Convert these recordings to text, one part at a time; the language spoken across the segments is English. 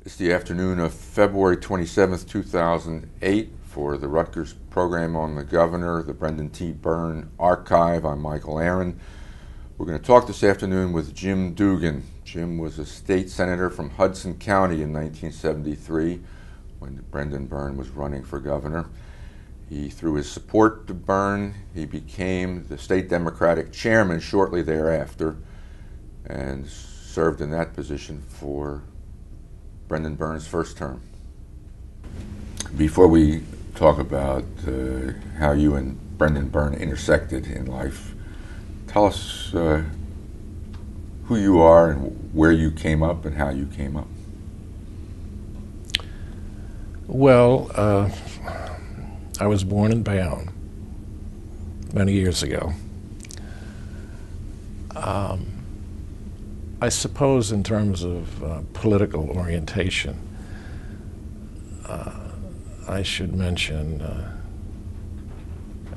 It's the afternoon of February 27th, 2008 for the Rutgers program on the Governor, the Brendan T. Byrne Archive. I'm Michael Aron. We're going to talk this afternoon with Jim Dugan. Jim was a state senator from Hudson County in 1973 when Brendan Byrne was running for governor. Through his support to Byrne, he became the state Democratic chairman shortly thereafter and served in that position for Brendan Byrne's first term. Before we talk about how you and Brendan Byrne intersected in life, tell us who you are and where you came up and how you came up. Well, I was born in Bayonne many years ago. I suppose in terms of political orientation, I should mention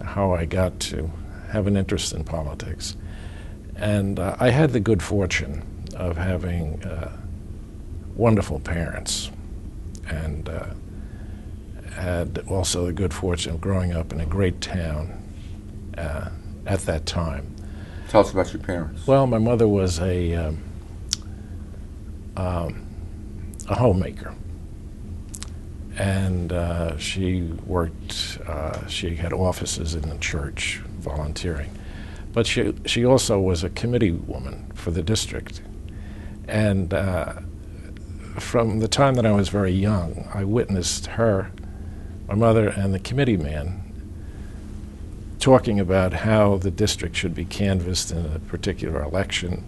how I got to have an interest in politics. And I had the good fortune of having wonderful parents, and had also the good fortune of growing up in a great town at that time. Tell us about your parents. Well, my mother was a homemaker, and she worked. She had offices in the church, volunteering, but she also was a committee woman for the district. And from the time that I was very young, I witnessed her, my mother, and the committee man talking about how the district should be canvassed in a particular election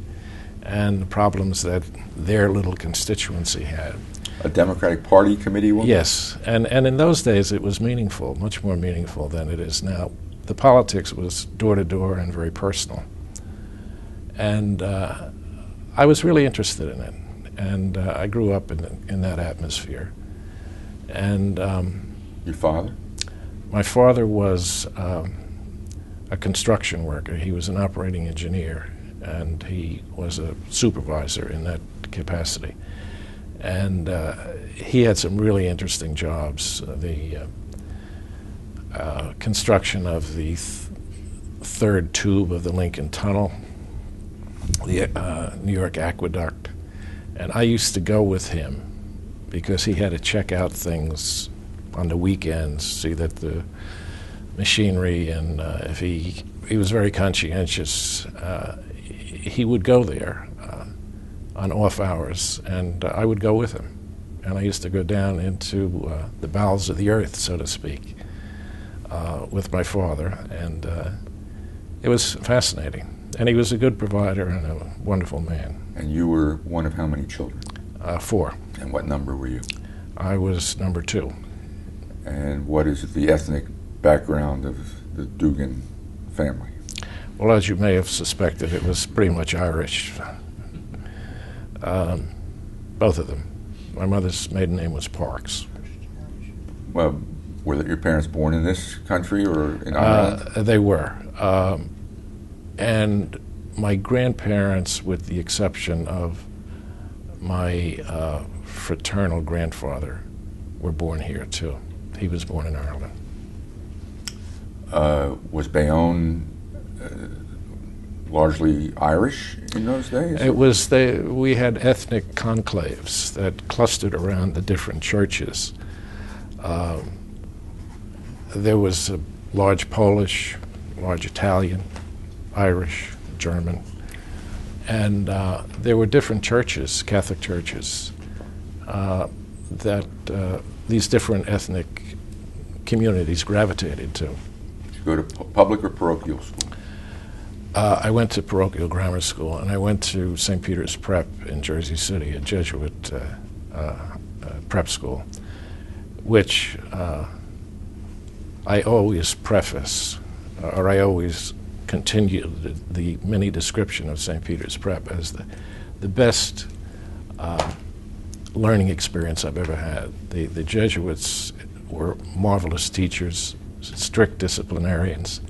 and the problems that their little constituency had. A Democratic Party committee woman? Yes, and in those days it was meaningful, much more meaningful than it is now. The politics was door-to-door and very personal. And I was really interested in it, and I grew up in that atmosphere. And your father? My father was a construction worker. He was an operating engineer, and he was a supervisor in that capacity. And he had some really interesting jobs. The construction of the third tube of the Lincoln Tunnel, the New York Aqueduct. And I used to go with him because he had to check out things on the weekends, see that the machinery, and if he was very conscientious, he would go there on off hours, and I would go with him. And I used to go down into the bowels of the earth, so to speak, with my father, and it was fascinating. And he was a good provider and a wonderful man. And you were one of how many children? 4. And what number were you? I was number 2. And what is the ethnic background of the Dugan family? Well, as you may have suspected, it was pretty much Irish. Both of them. My mother's maiden name was Parks. Well, were your parents born in this country or in Ireland? They were. And my grandparents, with the exception of my fraternal grandfather, were born here too. He was born in Ireland. Was Bayonne largely Irish in those days? It was. We had ethnic conclaves that clustered around the different churches. There was a large Polish, large Italian, Irish, German, and there were different churches, Catholic churches, that these different ethnic communities gravitated to. Did you go to public or parochial school? I went to parochial grammar school, and I went to St. Peter's Prep in Jersey City, a Jesuit prep school, which I always preface, or I always continue the mini description of St. Peter's Prep as the best learning experience I've ever had. The Jesuits were marvelous teachers, strict disciplinarians,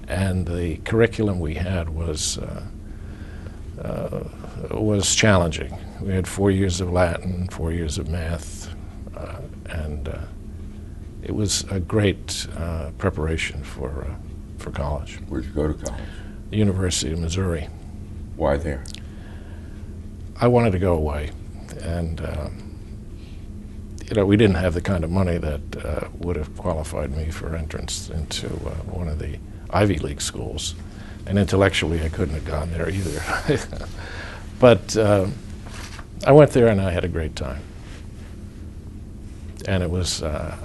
and the curriculum we had was was challenging. We had 4 years of Latin, 4 years of math, and it was a great preparation for college. Where'd you go to college? The University of Missouri. Why there? I wanted to go away, and we didn't have the kind of money that would have qualified me for entrance into one of the Ivy League schools, and intellectually I couldn't have gone there either. But I went there and I had a great time, and it was a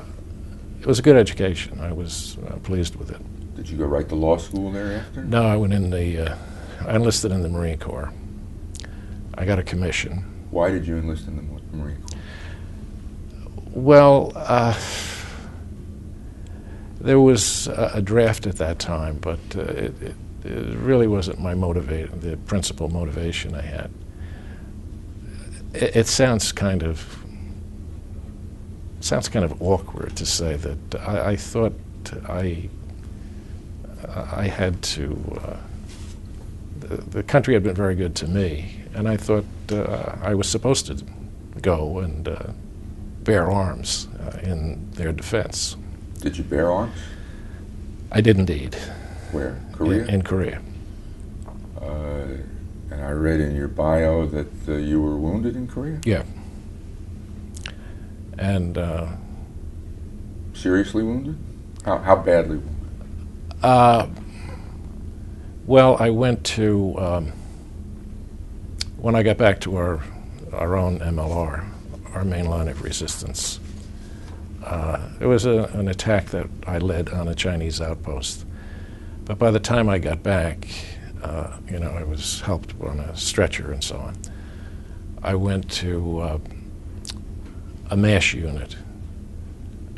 good education. I was pleased with it. Did you go right to law school there after? No, I went in I enlisted in the Marine Corps. I got a commission. Why did you enlist in the Marine Corps? Well, there was a draft at that time, but it really wasn't the principal motivation I had. It sounds kind of awkward to say that I thought I had to. The country had been very good to me, and I thought I was supposed to go and bear arms in their defense. Did you bear arms? I did indeed. Where? Korea? In Korea. And I read in your bio that you were wounded in Korea? Yeah. And seriously wounded? How badly wounded? Well, I went to when I got back to our own MLR, our main line of resistance. It was an attack that I led on a Chinese outpost. But by the time I got back, I was helped on a stretcher and so on. I went to a MASH unit,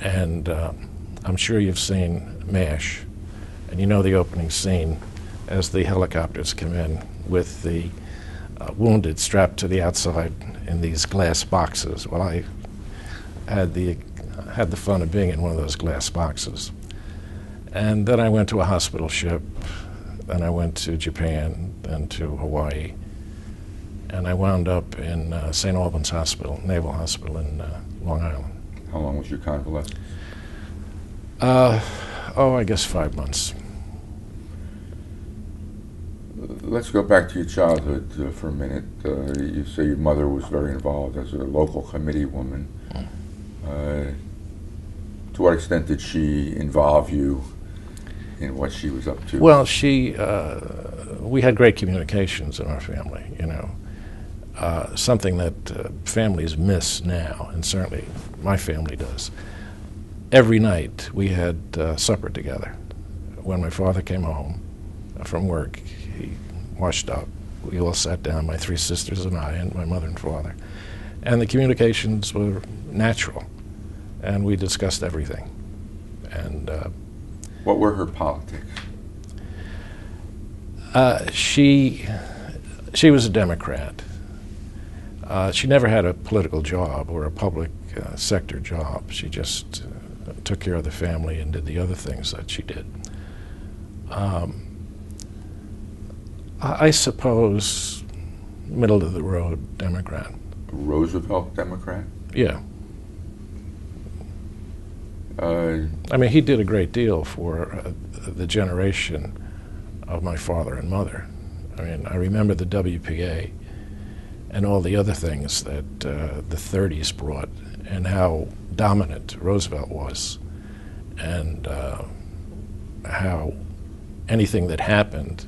and I'm sure you've seen MASH, and you know the opening scene as the helicopters come in with the wounded strapped to the outside in these glass boxes. Well, I had the fun of being in one of those glass boxes. And then I went to a hospital ship, then I went to Japan, then to Hawaii, and I wound up in St. Albans Hospital, Naval Hospital in Long Island. How long was your convalescence? I guess 5 months. Let's go back to your childhood for a minute. You say your mother was very involved as a local committee woman. To what extent did she involve you in what she was up to? Well, we had great communications in our family, something that families miss now, and certainly my family does. Every night we had supper together. When my father came home from work, he washed up. We all sat down, my 3 sisters and I, and my mother and father. And the communications were natural, and we discussed everything. And what were her politics? She was a Democrat. She never had a political job or a public sector job. She just took care of the family and did the other things that she did. I suppose middle of the road Democrat. A Roosevelt Democrat? Yeah. I mean, he did a great deal for the generation of my father and mother. I mean, I remember the WPA and all the other things that the 30s brought, and how dominant Roosevelt was, and how anything that happened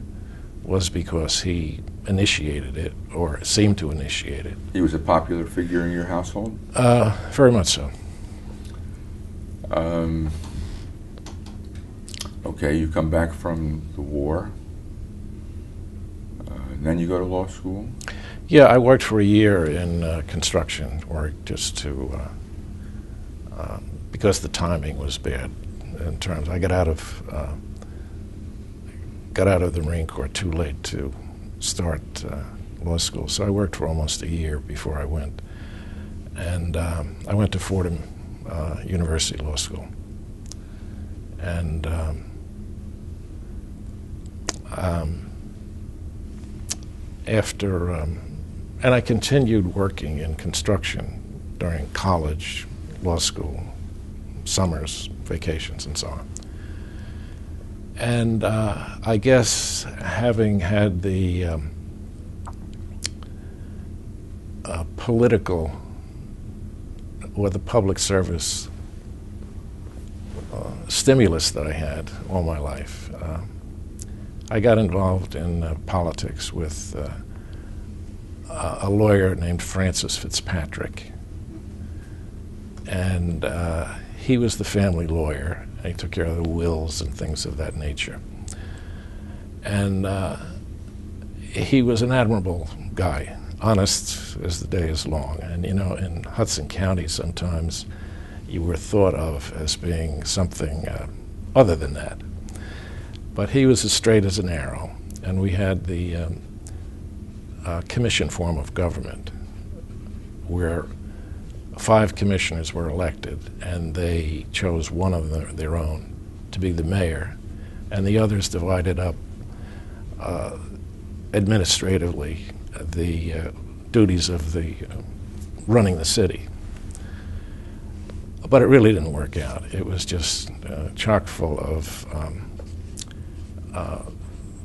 was because he initiated it, or seemed to initiate it. He was a popular figure in your household? Very much so. Okay, you come back from the war, and then you go to law school? Yeah, I worked for a year in construction work, just to because the timing was bad. In terms, I got out of the Marine Corps too late to start law school, so I worked for almost a year before I went, and I went to Fordham University Law School, and and I continued working in construction during college, law school, summers, vacations, and so on. And I guess having had the political or the public service stimulus that I had all my life, I got involved in politics with a lawyer named Francis Fitzpatrick. And he was the family lawyer. He took care of the wills and things of that nature. And he was an admirable guy, honest as the day is long. And you know, in Hudson County sometimes you were thought of as being something other than that. But he was as straight as an arrow. And we had the commission form of government where 5 commissioners were elected, and they chose one of their own to be the mayor, and the others divided up administratively the duties of the running the city. But it really didn't work out. It was just chock full of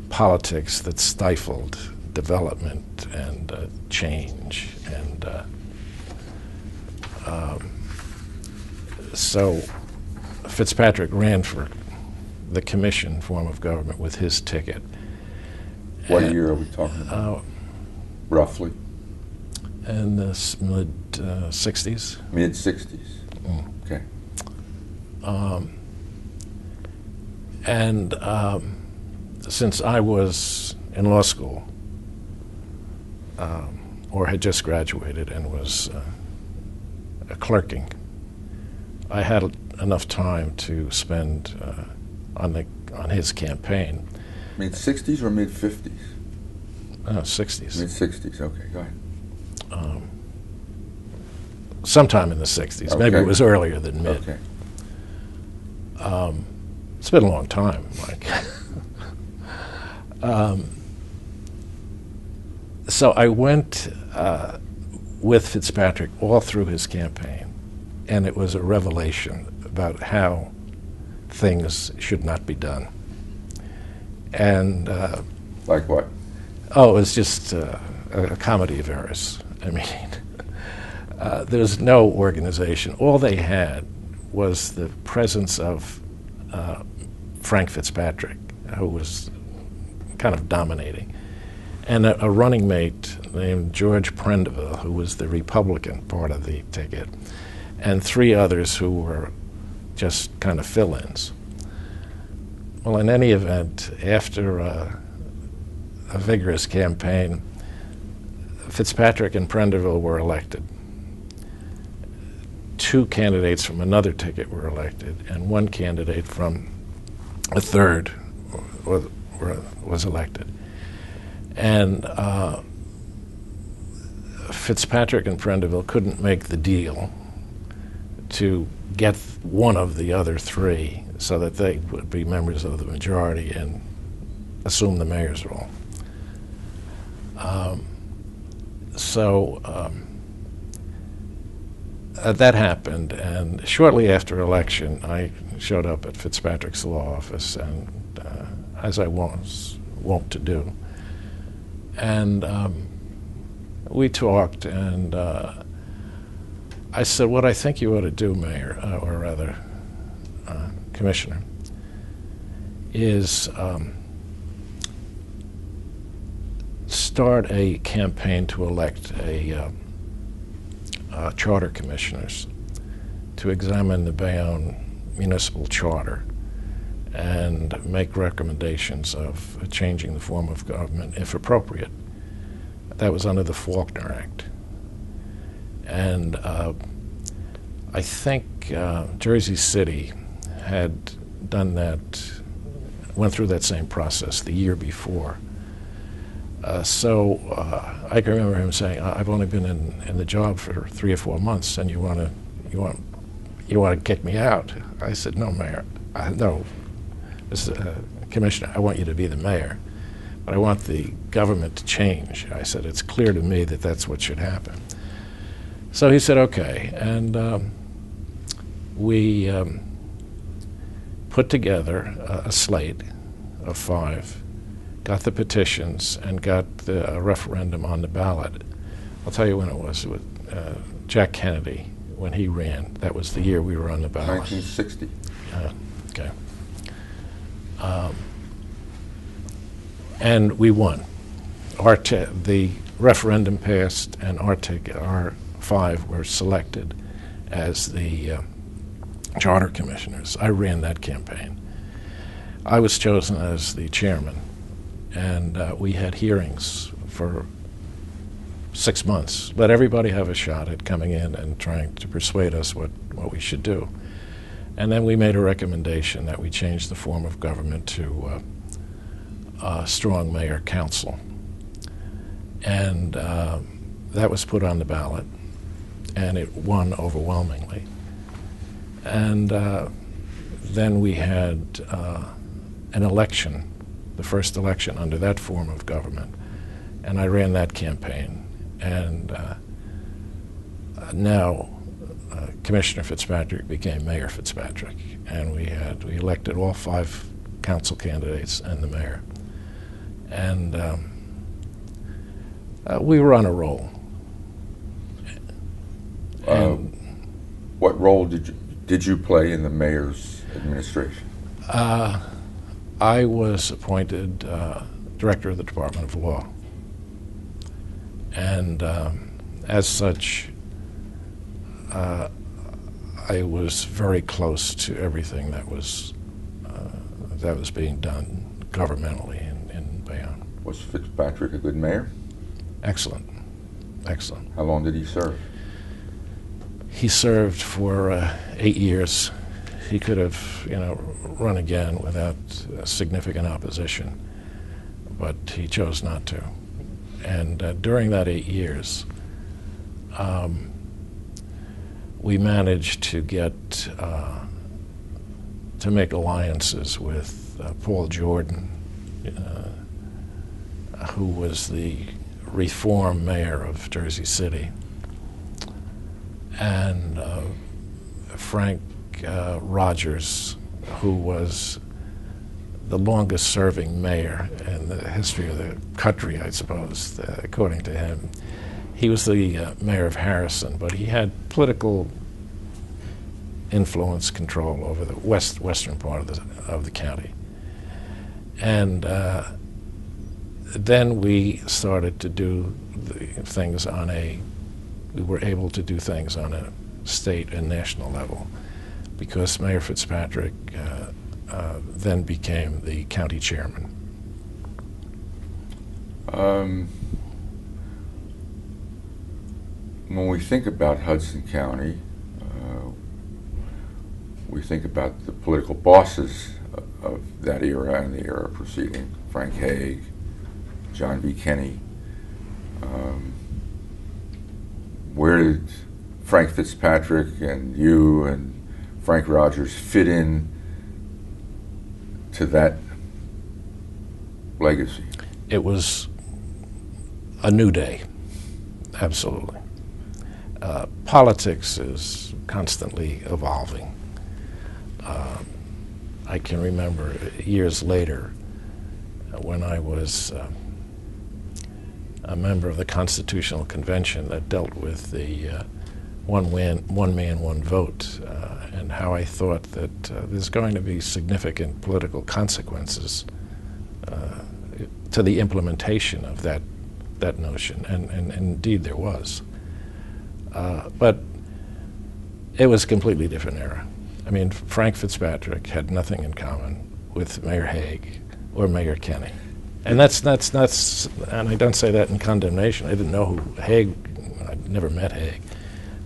politics that stifled development and change. And so Fitzpatrick ran for the commission form of government with his ticket. What year are we talking about? Roughly? In the mid-'60s. Mid-'60s. Okay. And since I was in law school, or had just graduated and was clerking, I had enough time to spend on his campaign. Mid-'60s or mid-'50s? 60s. Mid-'60s, okay, go ahead. Sometime in the 60s. Okay. Maybe it was earlier than mid. Okay. It's been a long time, Mike. So I went with Fitzpatrick all through his campaign, and it was a revelation about how things should not be done. And like what? Oh, it was just a comedy of errors. I mean, there's no organization. All they had was the presence of Frank Fitzpatrick, who was kind of dominating, and a running mate named George Prendeville, who was the Republican part of the ticket, and 3 others who were just kind of fill-ins. Well, in any event, after a vigorous campaign, Fitzpatrick and Prendeville were elected. 2 candidates from another ticket were elected, and 1 candidate from a third was elected. And Fitzpatrick and Prendeville couldn't make the deal to get one of the other 3 so that they would be members of the majority and assume the mayor's role. That happened, and shortly after election, I showed up at Fitzpatrick's law office, and as I was wont to do, and we talked, and I said, what I think you ought to do, Mayor, or rather, Commissioner, is start a campaign to elect charter commissioners to examine the Bayonne municipal charter and make recommendations of changing the form of government if appropriate. That was under the Faulkner Act. And I think Jersey City had done that, went through that same process the year before. So I can remember him saying, "I've only been in the job for 3 or 4 months, and you want to kick me out?" I said, "No, Mayor. No, Commissioner. I want you to be the mayor, but I want the government to change. I said, it's clear to me that that's what should happen. So he said, okay, and we put together a slate of 5, got the petitions, and got the referendum on the ballot. I'll tell you when it was with Jack Kennedy, when he ran. That was the year we were on the ballot. 1960. Okay. And we won. The referendum passed, and our 5 were selected as the charter commissioners. I ran that campaign. I was chosen as the chairman, and we had hearings for 6 months. Let everybody have a shot at coming in and trying to persuade us what we should do. And then we made a recommendation that we change the form of government to a strong mayor council. And that was put on the ballot, and it won overwhelmingly. And then we had an election, the first election under that form of government, and I ran that campaign. And now Commissioner Fitzpatrick became Mayor Fitzpatrick, and we elected all 5 council candidates and the mayor. And we were on a roll. What role did you play in the mayor's administration? I was appointed director of the Department of Law. And as such, I was very close to everything that was being done governmentally in Bayonne. Was Fitzpatrick a good mayor? Excellent, excellent. How long did he serve? He served for 8 years. He could have, run again without significant opposition, but he chose not to. And during that 8 years, we managed to get to make alliances with Paul Jordan, who was the reform mayor of Jersey City, and Frank Rogers, who was the longest-serving mayor in the history of the country, I suppose, according to him. He was the mayor of Harrison, but he had political influence control over the western part of the county. And then we started to do we were able to do things on a state and national level, because Mayor Fitzpatrick then became the county chairman. When we think about Hudson County, we think about the political bosses of that era and the era preceding: Frank Hague, John B. Kenney. Where did Frank Fitzpatrick and you and Frank Rogers fit in to that legacy? It was a new day, absolutely. Politics is constantly evolving. I can remember years later when I was a member of the Constitutional Convention that dealt with the one man, one vote, and how I thought that there's going to be significant political consequences to the implementation of that notion, and indeed there was. But it was a completely different era. I mean, Frank Fitzpatrick had nothing in common with Mayor Hague or Mayor Kenney. And that's and I don't say that in condemnation. I didn't know who Hague, I'd never met Hague.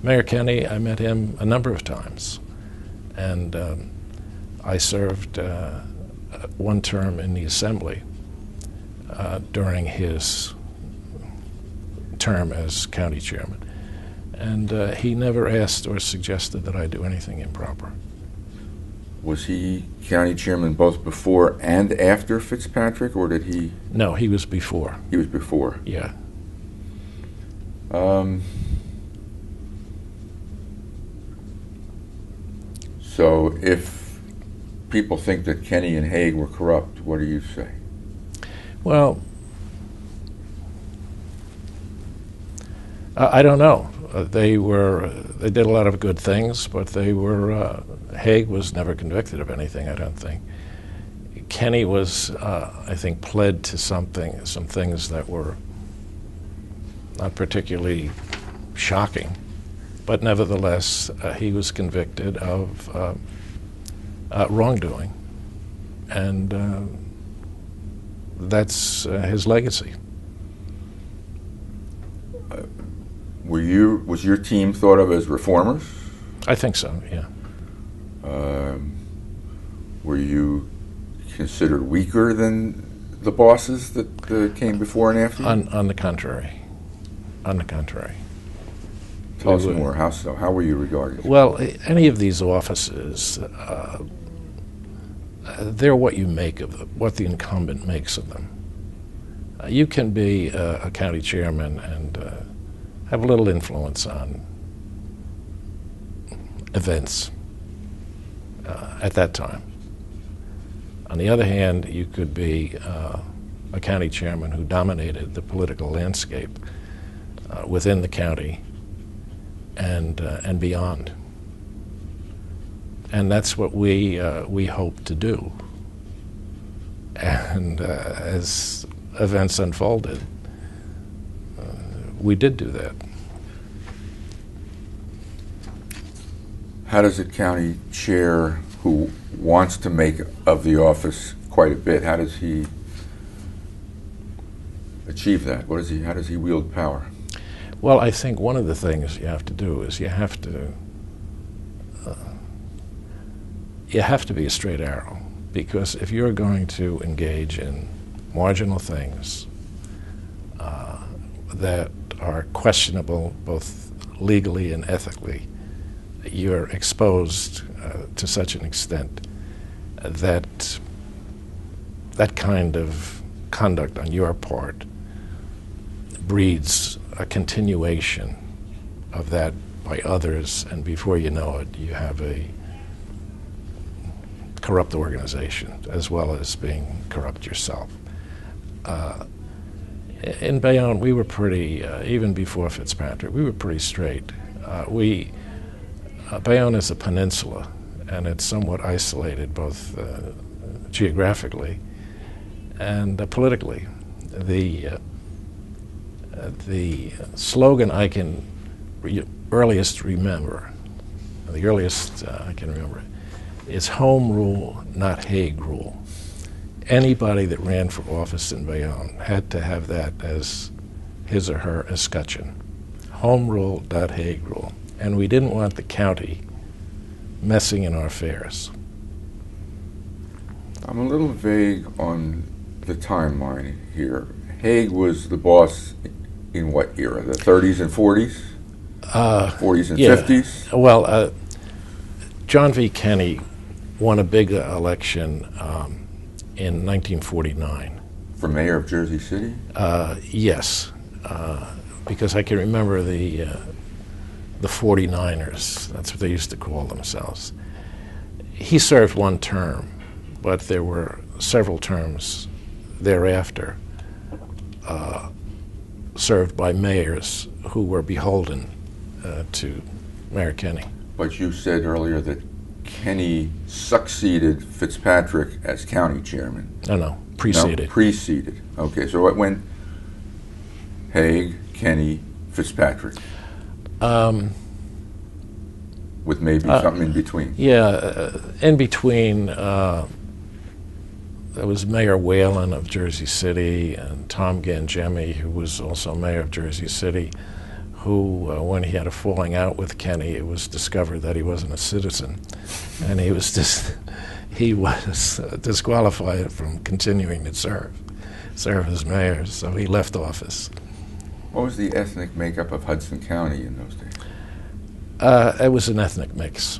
Mayor Kenney, I met him a number of times. And I served one term in the Assembly during his term as county chairman. And he never asked or suggested that I do anything improper. Was he county chairman both before and after Fitzpatrick, or did he? No, he was before. He was before. Yeah. So if people think that Kenny and Haig were corrupt, what do you say? Well, I don't know. They did a lot of good things, but Haig was never convicted of anything, I don't think. Kenny was, I think, pled to some things that were not particularly shocking, but nevertheless, he was convicted of wrongdoing, and that's his legacy. Was your team thought of as reformers? I think so, yeah. Were you considered weaker than the bosses that came before and after you? On the contrary. On the contrary. Tell us more. How so? How were you regarded? Well, any of these offices, they're what you make of them, what the incumbent makes of them. You can be a county chairman and have little influence on events at that time. On the other hand, you could be a county chairman who dominated the political landscape within the county and beyond. And that's what we hope to do. And as events unfolded, we did do that. How does a county chair who wants to make of the office quite a bit, how does he achieve that? How does he wield power? Well, I think one of the things you have to do is you have to be a straight arrow, because if you're going to engage in marginal things that are questionable both legally and ethically, you're exposed to such an extent that that kind of conduct on your part breeds a continuation of that by others, and before you know it, you have a corrupt organization as well as being corrupt yourself. In Bayonne, we were pretty, even before Fitzpatrick, we were pretty straight. Bayonne is a peninsula, and it's somewhat isolated both geographically and politically. The slogan I can earliest remember is home rule, not Hague rule. Anybody that ran for office in Bayonne had to have that as his or her escutcheon. Home rule, not Hague rule. And we didn't want the county messing in our affairs. I'm a little vague on the timeline here. Hague was the boss in what era? The 30s and 40s? 40s and 50s? Well, John V. Kenney won a big election in 1949. For mayor of Jersey City? Yes, because I can remember the 49ers, that's what they used to call themselves. He served one term, but there were several terms thereafter served by mayors who were beholden to Mayor Kenney. But you said earlier that Kenney succeeded Fitzpatrick as county chairman. No, preceded. No, preceded. Okay, so it went Hague, Kenney, Fitzpatrick. With maybe something in between. Yeah, in between, there was Mayor Whalen of Jersey City and Tom Gangemi, who was also mayor of Jersey City, who, when he had a falling out with Kenney, it was discovered that he wasn't a citizen, and he was disqualified from continuing to serve as mayor, so he left office. What was the ethnic makeup of Hudson County in those days? It was an ethnic mix.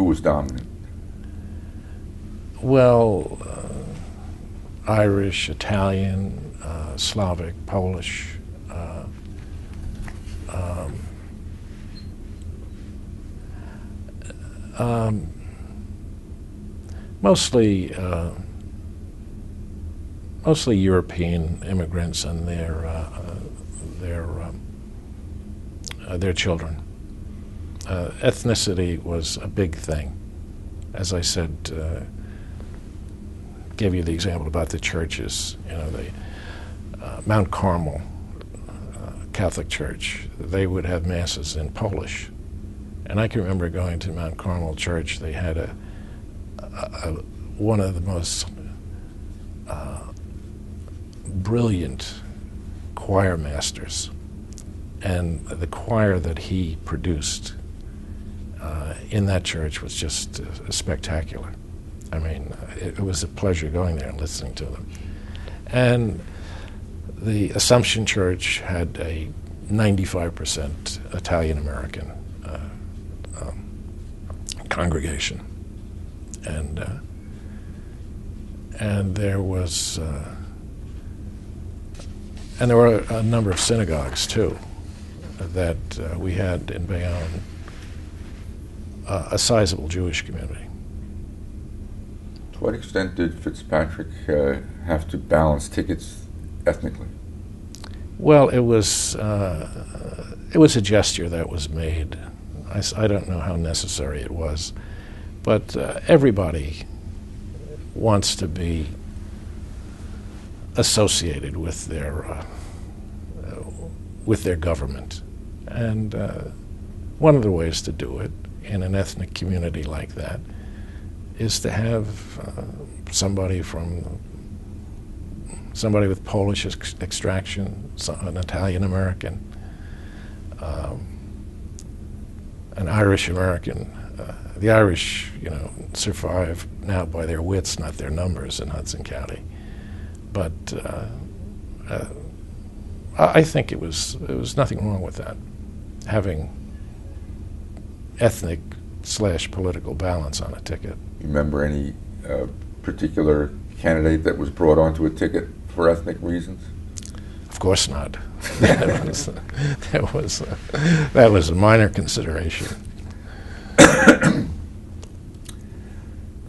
Who was dominant? Well, Irish, Italian, Slavic, Polish. Mostly European immigrants and their children. Ethnicity was a big thing. As I said, gave you the example about the churches. You know, the Mount Carmel Catholic Church, they would have masses in Polish. And I can remember going to Mount Carmel Church. They had one of the most brilliant choir masters, and the choir that he produced in that church was just spectacular. I mean, it was a pleasure going there and listening to them. And the Assumption Church had a 95% Italian-American congregation. And there was, and there were a number of synagogues too that we had in Bayonne, a sizable Jewish community. To what extent did Fitzpatrick have to balance tickets ethnically? Well, it was a gesture that was made. I don't know how necessary it was, but everybody wants to be associated with their government, and one of the ways to do it in an ethnic community like that is to have somebody with Polish extraction, an Italian American, an Irish American. The Irish, you know, survive now by their wits, not their numbers in Hudson County. But I think it was nothing wrong with that, having ethnic/political balance on a ticket. You remember any particular candidate that was brought onto a ticket for ethnic reasons? Of course not. That was a minor consideration.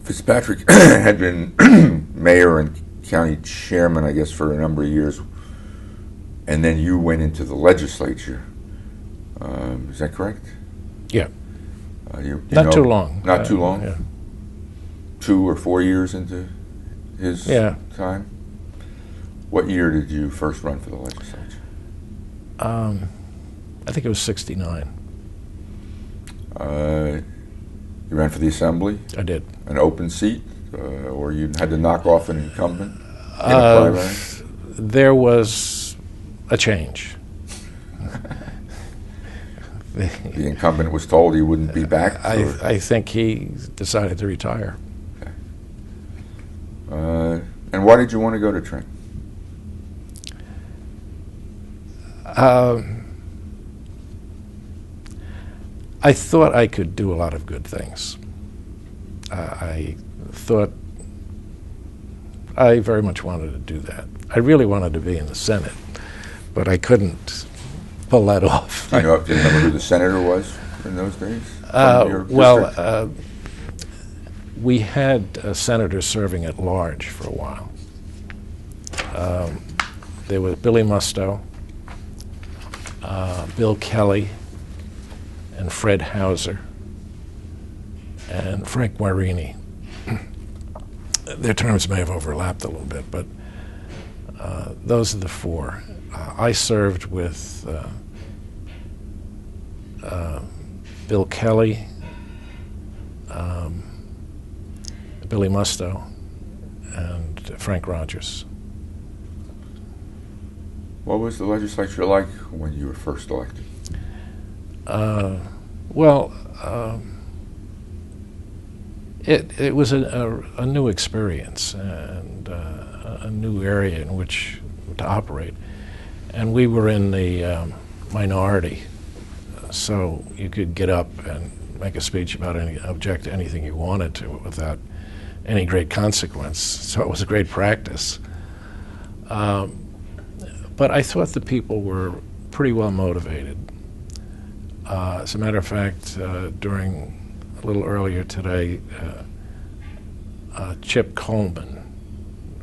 Fitzpatrick had been mayor and county chairman, I guess, for a number of years, and then you went into the legislature. Is that correct? Yeah. Not too long. Not too long? Yeah. 2 or 4 years into his time? What year did you first run for the legislature? I think it was 1969. You ran for the assembly? I did. An open seat? Or you had to knock off an incumbent in a primary? There was a change. The incumbent was told he wouldn't be back? I think he decided to retire. Okay. And why did you want to go to Trent? I thought I could do a lot of good things. I thought I very much wanted to do that. I really wanted to be in the Senate, but I couldn't pull that off. Do you remember who the senator was in those days? We had senators serving at large for a while. There was Billy Musto, Bill Kelly, and Fred Hauser, and Frank Guarini. Their terms may have overlapped a little bit, but those are the four. I served with Bill Kelly, Billy Musto, and Frank Rogers. What was the legislature like when you were first elected? It was a new experience and a new area in which to operate. And we were in the minority, so you could get up and make a speech about object to anything you wanted to without any great consequence. So it was a great practice. But I thought the people were pretty well motivated. As a matter of fact, during a little earlier today, Chip Coleman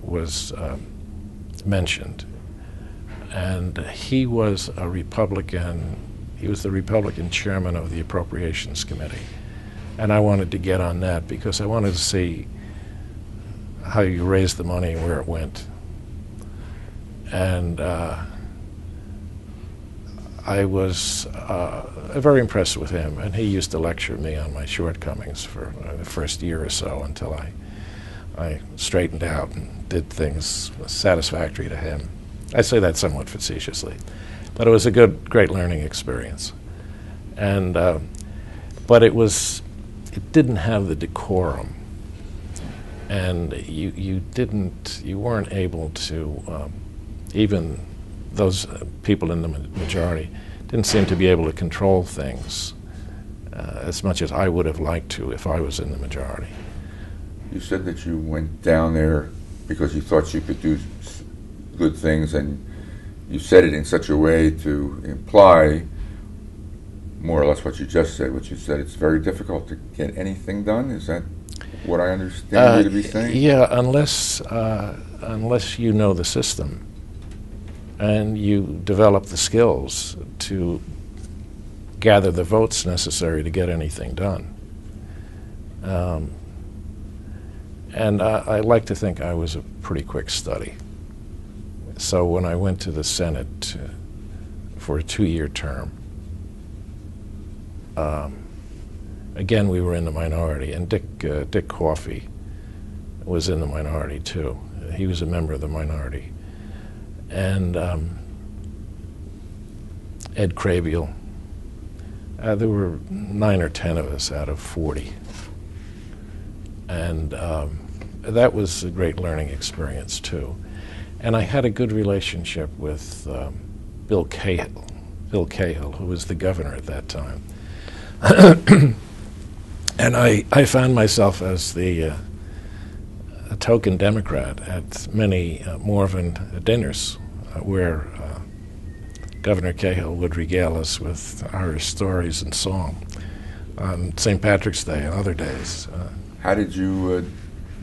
was mentioned, and he was a Republican. He was the Republican chairman of the Appropriations Committee, and I wanted to get on that because I wanted to see how you raised the money and where it went. And I was very impressed with him, and he used to lecture me on my shortcomings for the first year or so until I straightened out and did things satisfactory to him. I say that somewhat facetiously, but it was a great learning experience. And but it didn't have the decorum, and you weren't able to even those people in the majority didn't seem to be able to control things as much as I would have liked to if I was in the majority. You said that you went down there because you thought you could do good things, and you said it in such a way to imply more or less what you just said. What you said, it's very difficult to get anything done. Is that what I understand you to be saying? Yeah, unless you know the system and you develop the skills to gather the votes necessary to get anything done. And I like to think I was a pretty quick study. So when I went to the Senate for a 2-year term, again, we were in the minority, and Dick Coffey was in the minority too. He was a member of the minority. And Ed Crabiel. There were 9 or 10 of us out of 40. And that was a great learning experience too. And I had a good relationship with Bill Cahill, who was the governor at that time. And I found myself as a token Democrat at many Morven dinners where Governor Cahill would regale us with Irish stories and song on St. Patrick's Day and other days. How did you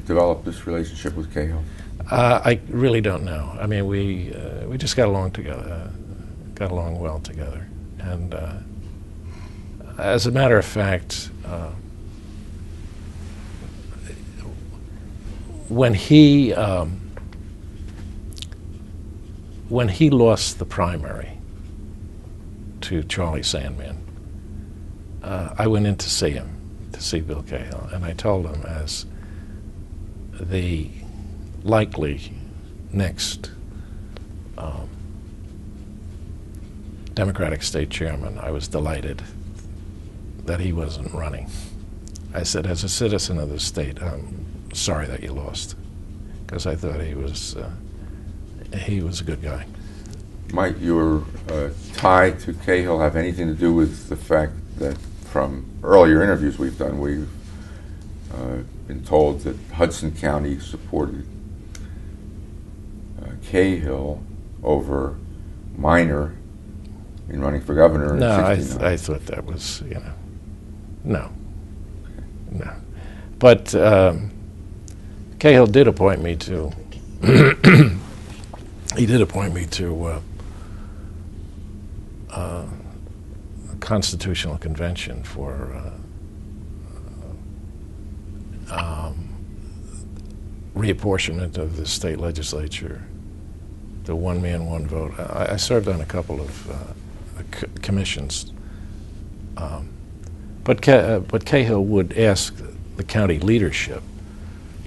develop this relationship with Cahill? I really don't know. I mean, we just got along together, got along well together. And as a matter of fact, when he lost the primary to Charlie Sandman, I went in to see him, to see Bill Cahill, and I told him as the likely next Democratic state chairman, I was delighted that he wasn't running. I said, as a citizen of the state, I'm sorry that you lost, because I thought he was a good guy. Might your tie to Cahill have anything to do with the fact that from earlier interviews we've done, we've been told that Hudson County supported Cahill over Minor in running for governor in 1969? I thought that was, no. But Cahill did appoint me to, a constitutional convention for reapportionment of the state legislature, the one man, one vote. I served on a couple of commissions, but Cahill would ask the county leadership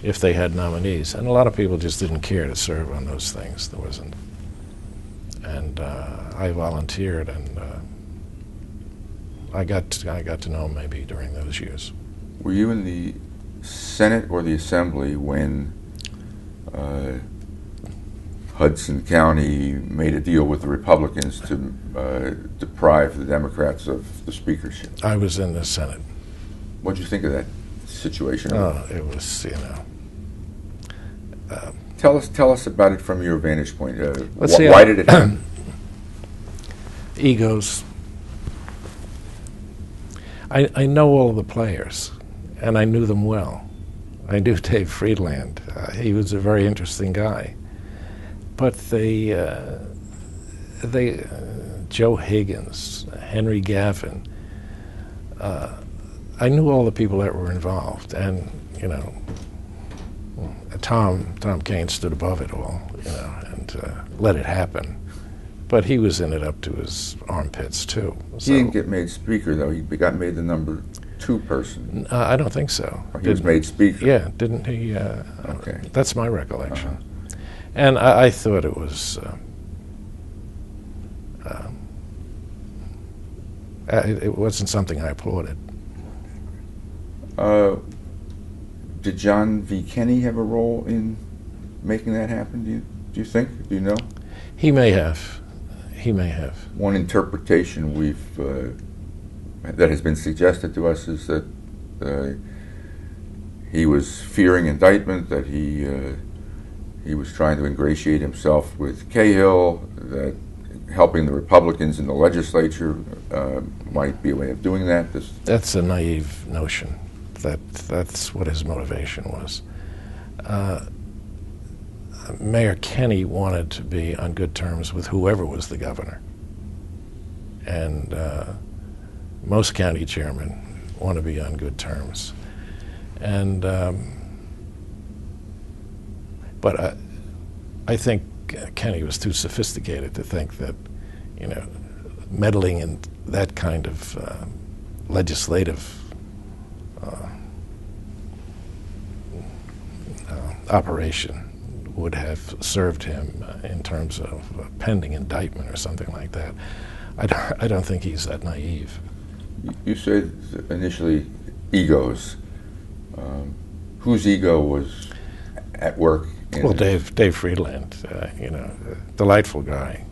if they had nominees, and a lot of people just didn't care to serve on those things. There wasn't, and I volunteered, and I got to know him maybe during those years. Were you in the Senate or the Assembly when Hudson County made a deal with the Republicans to deprive the Democrats of the speakership? I was in the Senate. What did you think of that situation? Oh, it was, you know. Tell us about it from your vantage point. Let's see, why did it happen? Egos. I know all of the players, and I knew them well. I knew Dave Friedland. He was a very interesting guy. But Joe Higgins, Henry Gavin, I knew all the people that were involved, and, you know, Tom Kane stood above it all, you know, and let it happen. But he was in it up to his armpits, too. So, He didn't get made speaker, though. He got made the number 2 person. I don't think so. He was made speaker. Yeah, didn't he? Okay. That's my recollection. And I thought it was... it wasn't something I applauded. Did John V. Kenney have a role in making that happen, do you think? Do you know? He may have. He may have. One interpretation that has been suggested to us is that he was fearing indictment, that he was trying to ingratiate himself with Cahill, that helping the Republicans in the legislature might be a way of doing that. That's a naive notion. That's what his motivation was. Mayor Kenney wanted to be on good terms with whoever was the governor. And most county chairmen want to be on good terms. And but I think Kenney was too sophisticated to think that, you know, meddling in that kind of legislative operation would have served him in terms of pending indictment or something like that. I don't think he's that naive. You said initially egos. Whose ego was at work? Well, Dave Friedland, you know, delightful guy.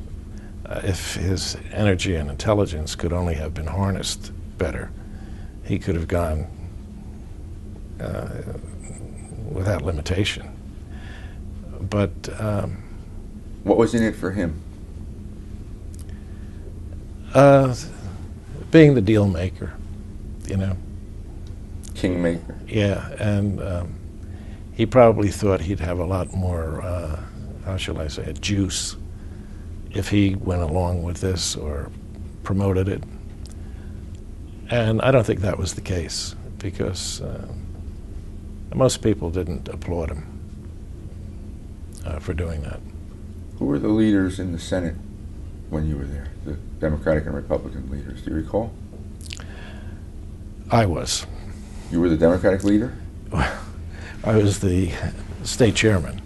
If his energy and intelligence could only have been harnessed better, he could have gone without limitation. But what was in it for him? Being the deal maker, you know. Kingmaker. Yeah, and he probably thought he'd have a lot more, how shall I say, juice if he went along with this or promoted it. And I don't think that was the case, because most people didn't applaud him for doing that. Who were the leaders in the Senate when you were there, the Democratic and Republican leaders? Do you recall? I was. You were the Democratic leader? I was the state chairman.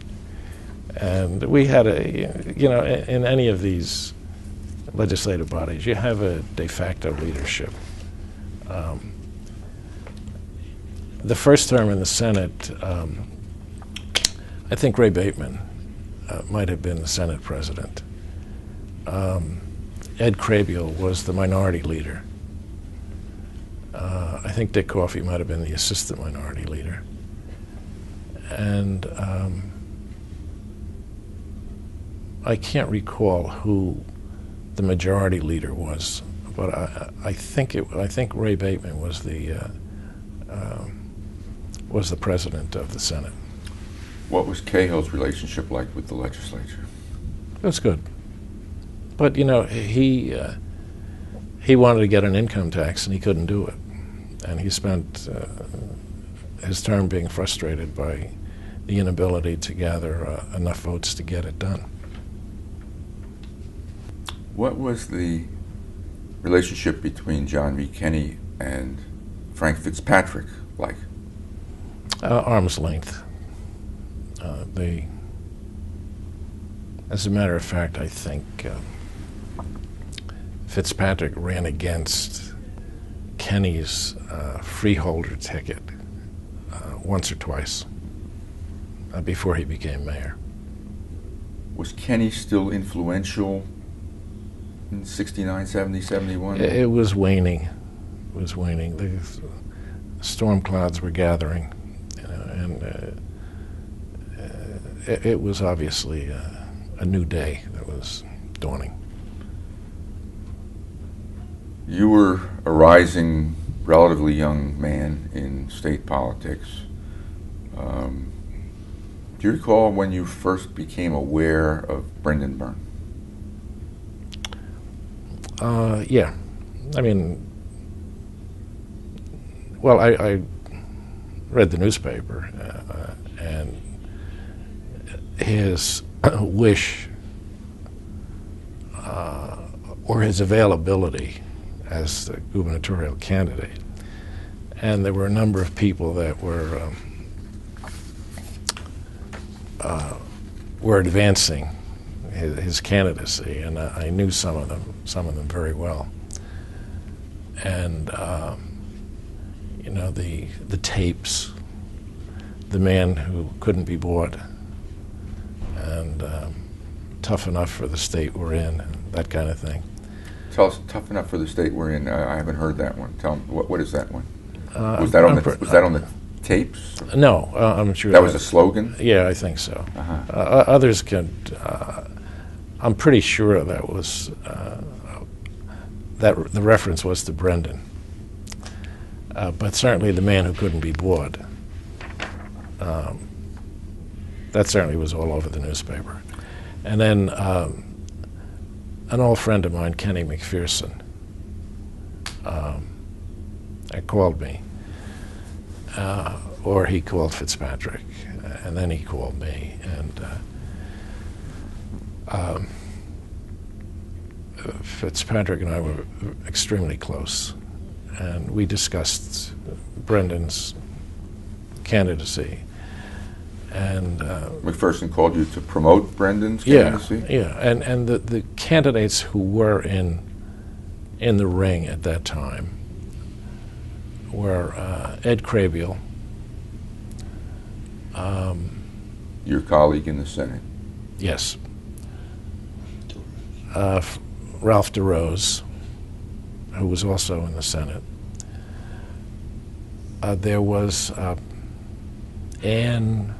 And we had a, you know, in any of these legislative bodies, you have a de facto leadership. The first term in the Senate, I think Ray Bateman might have been the Senate president. Ed Krabiel was the minority leader. I think Dick Coffey might have been the assistant minority leader. And I can't recall who the majority leader was, but I think Ray Bateman was the president of the Senate. What was Cahill's relationship like with the legislature? It was good, but you know, he wanted to get an income tax and he couldn't do it, and he spent his term being frustrated by the inability to gather enough votes to get it done. What was the relationship between John V. Kenney and Frank Fitzpatrick like? Arm's length. As a matter of fact, I think Fitzpatrick ran against Kenney's freeholder ticket once or twice before he became mayor. Was Kenney still influential in 69, 70, 71? It was waning. It was waning. storm clouds were gathering, and it was obviously a new day that was dawning. You were a rising, relatively young man in state politics. Do you recall when you first became aware of Brendan Byrne? Yeah. I mean, well, I read the newspaper, and his wish or his availability as the gubernatorial candidate. And there were a number of people that were advancing his candidacy, and I knew some of them very well. And the tapes, the man who couldn't be bought, and tough enough for the state we're in, that kind of thing. Tell us, tough enough for the state we're in. I haven't heard that one. Tell me, what is that one? Was that on the tapes? No, I'm sure that was a slogan. Yeah, I think so. Uh-huh. Others can. I'm pretty sure that was that the reference was to Brendan, but certainly the man who couldn't be bought. That certainly was all over the newspaper, and then. An old friend of mine, Kenny McPherson, called me, or he called Fitzpatrick, and then he called me, and Fitzpatrick and I were extremely close, and we discussed Brendan's candidacy. And McPherson called you to promote Brendan's candidacy? Yeah, and the candidates who were in the ring at that time were Ed Crabiel. Your colleague in the Senate? Yes. Ralph DeRose, who was also in the Senate. There was Ann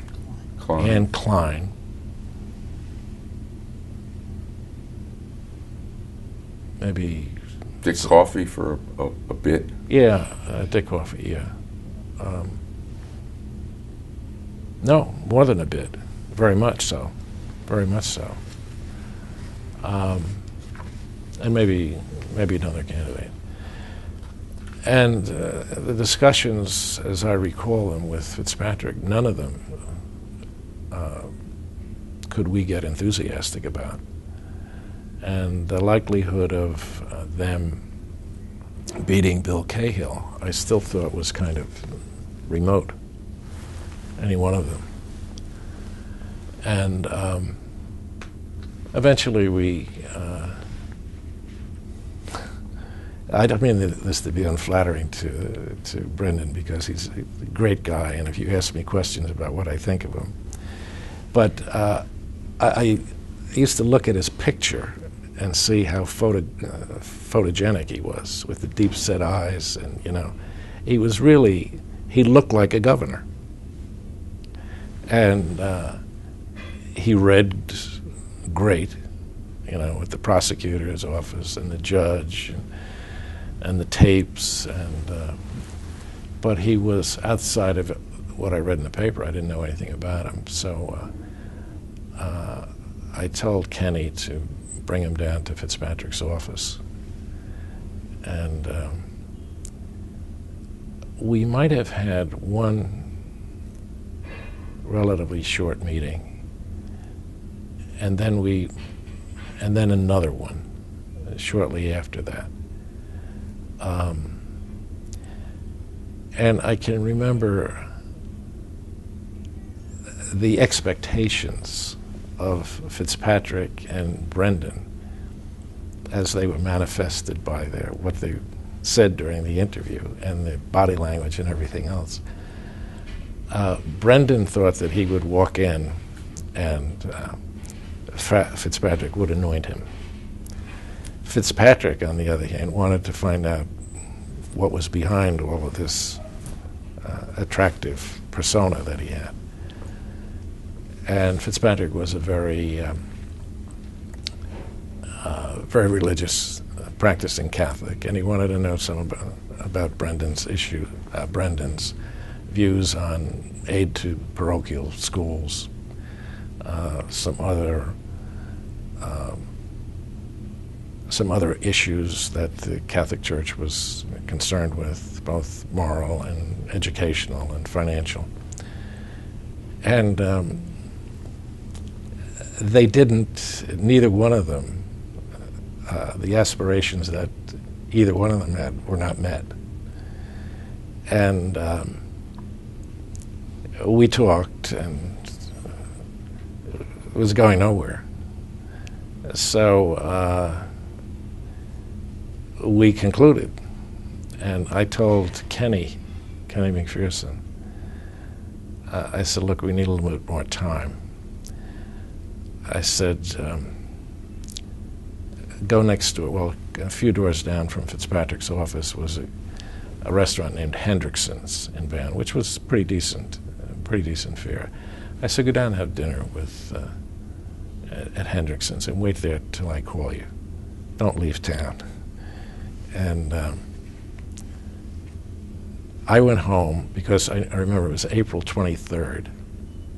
Klein. Maybe Dick Coffey for a bit. Yeah, Dick Coffey. Yeah. No, more than a bit. Very much so. Very much so. And maybe another candidate. And the discussions, as I recall them with Fitzpatrick, none of them could we get enthusiastic about. And the likelihood of them beating Bill Cahill, I still thought was kind of remote, any one of them. And eventually we, I don't mean this to be unflattering to Brendan, because he's a great guy, and if you ask me questions about what I think of him. But I used to look at his picture and see how photogenic he was, with the deep-set eyes, and he looked like a governor. And he read great, with the prosecutor's office and the judge and the tapes, but he was outside of what I read in the paper. I didn't know anything about him, so I told Kenny to bring him down to Fitzpatrick's office, and we might have had one relatively short meeting, and then another one shortly after that. And I can remember the expectations of Fitzpatrick and Brendan as they were manifested by what they said during the interview and the body language and everything else. Brendan thought that he would walk in and Fitzpatrick would anoint him. Fitzpatrick, on the other hand, wanted to find out what was behind all of this attractive persona that he had. And Fitzpatrick was a very religious, practicing Catholic, and he wanted to know some about Brendan's Brendan's views on aid to parochial schools, some other issues that the Catholic Church was concerned with, both moral and educational and financial. And they didn't, neither one of them, the aspirations that either one of them had were not met. And we talked, and it was going nowhere. So we concluded, and I told Kenny McPherson, I said, look, we need a little bit more time. I said, go next door. Well, a few doors down from Fitzpatrick's office was a restaurant named Hendrickson's in Van, which was pretty decent fare. I said, go down and have dinner with at Hendrickson's and wait there till I call you. Don't leave town. And I went home because I remember it was April 23rd,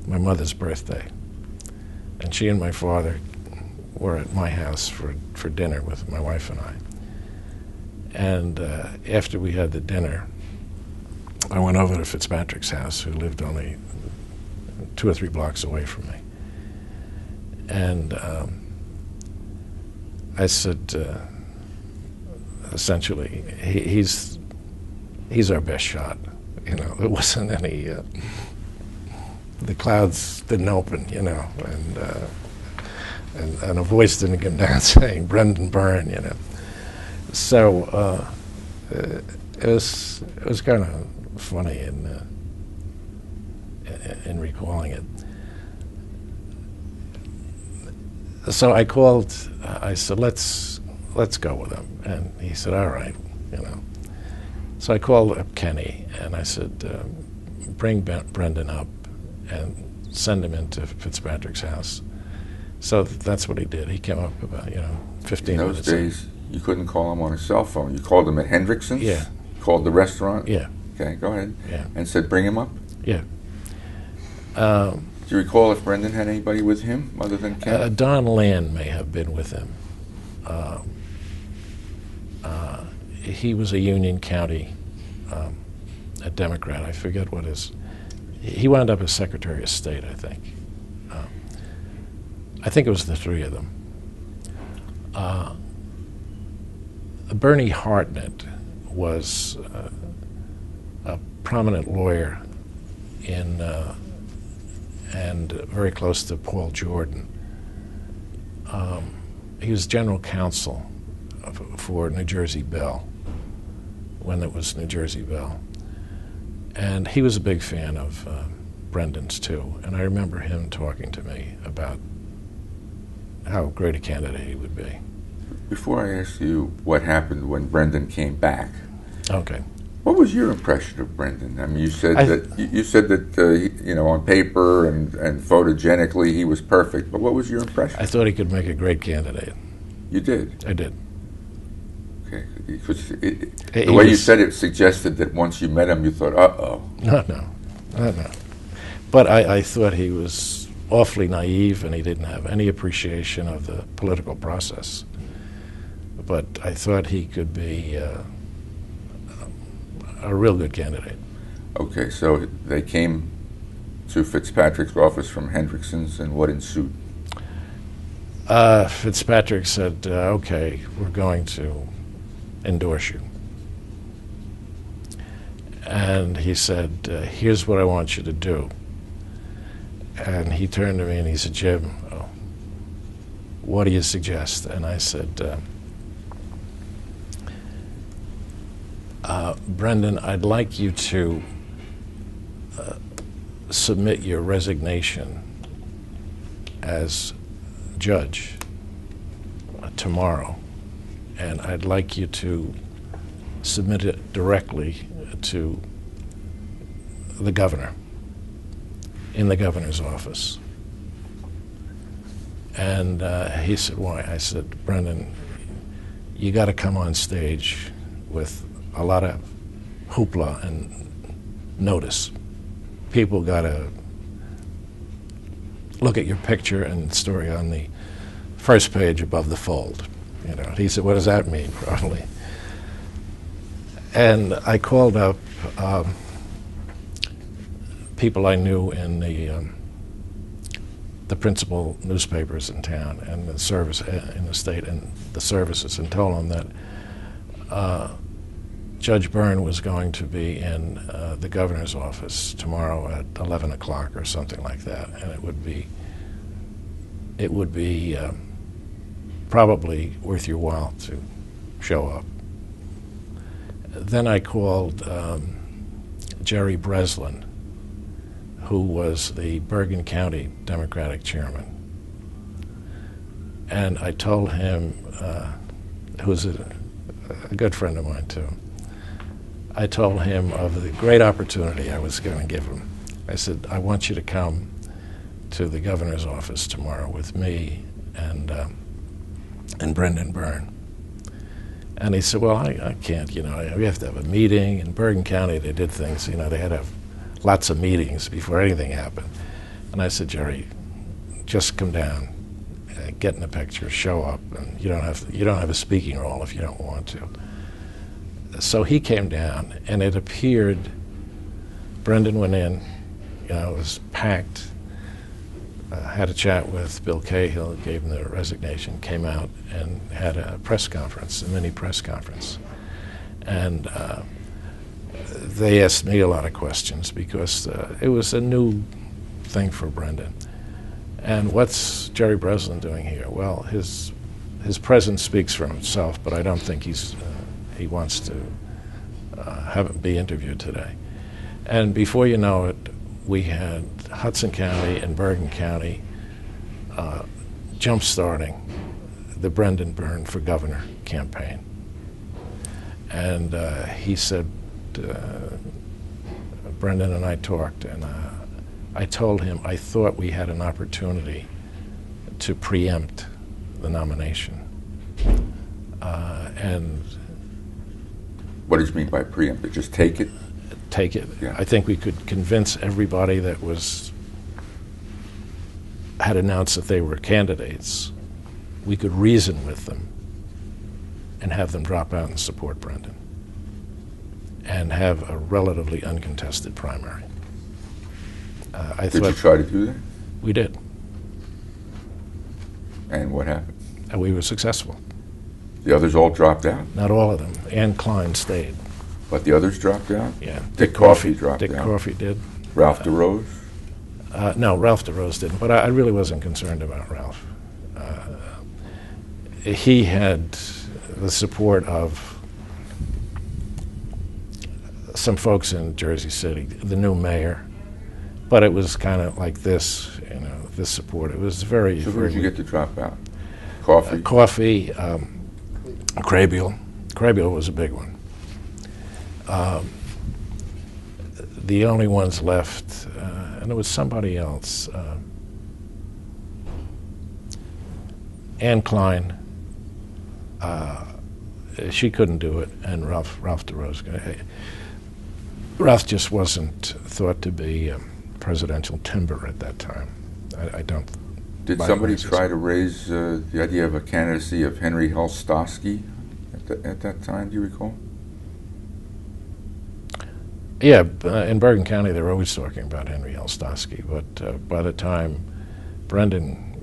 my mother's birthday. And she and my father were at my house for dinner with my wife and I. And after we had the dinner, I went over to Fitzpatrick's house, who lived only 2 or 3 blocks away from me. And I said, essentially, he's our best shot. You know, there wasn't any. The clouds didn't open, you know, and a voice didn't come down saying Brendan Byrne, you know. So it was kind of funny in recalling it. So I called. I said, let's go with him, and he said, all right, you know. So I called up Kenny, and I said, bring Brendan up and send him into Fitzpatrick's house. So that's what he did. He came up about 15 minutes. In those days, you couldn't call him on a cell phone. You called him at Hendrickson's? Yeah. Called the restaurant? Yeah. Okay, go ahead. Yeah. And said, bring him up? Yeah. Do you recall if Brendan had anybody with him other than Ken? Don Land may have been with him. He was a Union County a Democrat. I forget what his... He wound up as Secretary of State, I think. I think it was the 3 of them. Bernie Hartnett was a prominent lawyer and very close to Paul Jordan. He was general counsel for New Jersey Bell when it was New Jersey Bell. And he was a big fan of Brendan's, too. And I remember him talking to me about how great a candidate he would be. Before I ask you what happened when Brendan came back, okay, what was your impression of Brendan? I mean, you said that on paper and photogenically he was perfect. But what was your impression? I thought he could make a great candidate. You did? I did. Okay, because the way you said it suggested that once you met him, you thought, uh-oh. No. But I thought he was awfully naive, and he didn't have any appreciation of the political process. But I thought he could be a real good candidate. Okay, so they came to Fitzpatrick's office from Hendrickson's, and what ensued? Fitzpatrick said, okay, we're going to endorse you. And he said, here's what I want you to do. And he turned to me and he said, Jim, what do you suggest? And I said, Brendan, I'd like you to submit your resignation as judge tomorrow, and I'd like you to submit it directly to the governor, in the governor's office. And he said, why? I said, Brendan, you got to come on stage with a lot of hoopla and notice. People got to look at your picture and story on the first page above the fold. You know, he said, what does that mean, probably? And I called up people I knew in the principal newspapers in town and the service in the state and the services, and told them that Judge Byrne was going to be in the governor's office tomorrow at 11 o'clock or something like that, and it would be probably worth your while to show up. Then I called Jerry Breslin, who was the Bergen County Democratic chairman. And I told him, who's a good friend of mine too, I told him of the great opportunity I was going to give him. I said, I want you to come to the governor's office tomorrow with me and Brendan Byrne. And he said, well, I can't, you know, we have to have a meeting. In Bergen County, they did things, you know, they had to have lots of meetings before anything happened. And I said, Jerry, just come down, get in the picture, show up, and you don't have a speaking role if you don't want to. So he came down, and it appeared, Brendan went in, you know, it was packed, had a chat with Bill Cahill, gave him the resignation, came out and had a press conference, a mini press conference. And they asked me a lot of questions because it was a new thing for Brendan. And what's Jerry Breslin doing here? Well, his presence speaks for himself, but I don't think he wants to be interviewed today. And before you know it, we had Hudson County and Bergen County jump-starting the Brendan Byrne for Governor campaign. And he said, Brendan and I talked, and I told him I thought we had an opportunity to preempt the nomination. And what did you mean by preempt it? Just take it? Take it. Yeah. I think we could convince everybody that had announced that they were candidates. We could reason with them and have them drop out and support Brendan and have a relatively uncontested primary. Did you try to do that? We did. And what happened? And we were successful. The others all dropped out? Not all of them. Ann Klein stayed. But the others dropped out? Yeah. Dick Coffey dropped out? Dick Coffey did. Ralph DeRose? No, Ralph DeRose didn't, but I really wasn't concerned about Ralph. He had the support of some folks in Jersey City, the new mayor, but it was kind of like this, you know, this support. It was very... So who did you get to drop out? Coffey? Coffey, Crabeel. Crabeel was a big one. The only ones left, and it was somebody else. Ann Klein, she couldn't do it, and Ralph DeRose. Ralph just wasn't thought to be presidential timber at that time. I don't. Did somebody try to raise the idea of a candidacy of Henry Helstosky at that time? Do you recall? Yeah, in Bergen County, they were always talking about Henry Helstosky, but by the time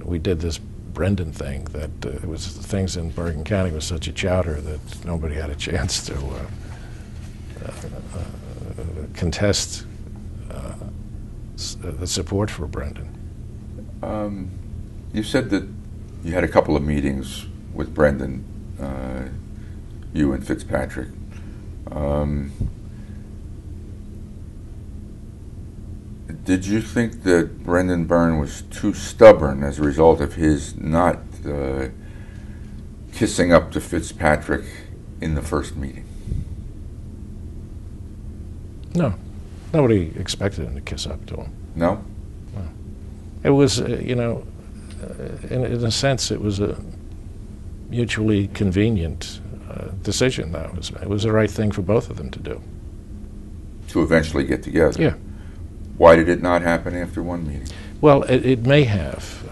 we did this Brendan thing, that it was things in Bergen County was such a chowder that nobody had a chance to contest the support for Brendan. You said that you had a couple of meetings with Brendan, you and Fitzpatrick. Did you think that Brendan Byrne was too stubborn as a result of his not kissing up to Fitzpatrick in the first meeting? No. Nobody expected him to kiss up to him. No? It was, in a sense, it was a mutually convenient decision. It was the right thing for both of them to do. To eventually get together? Yeah. Why did it not happen after one meeting? Well, it may have.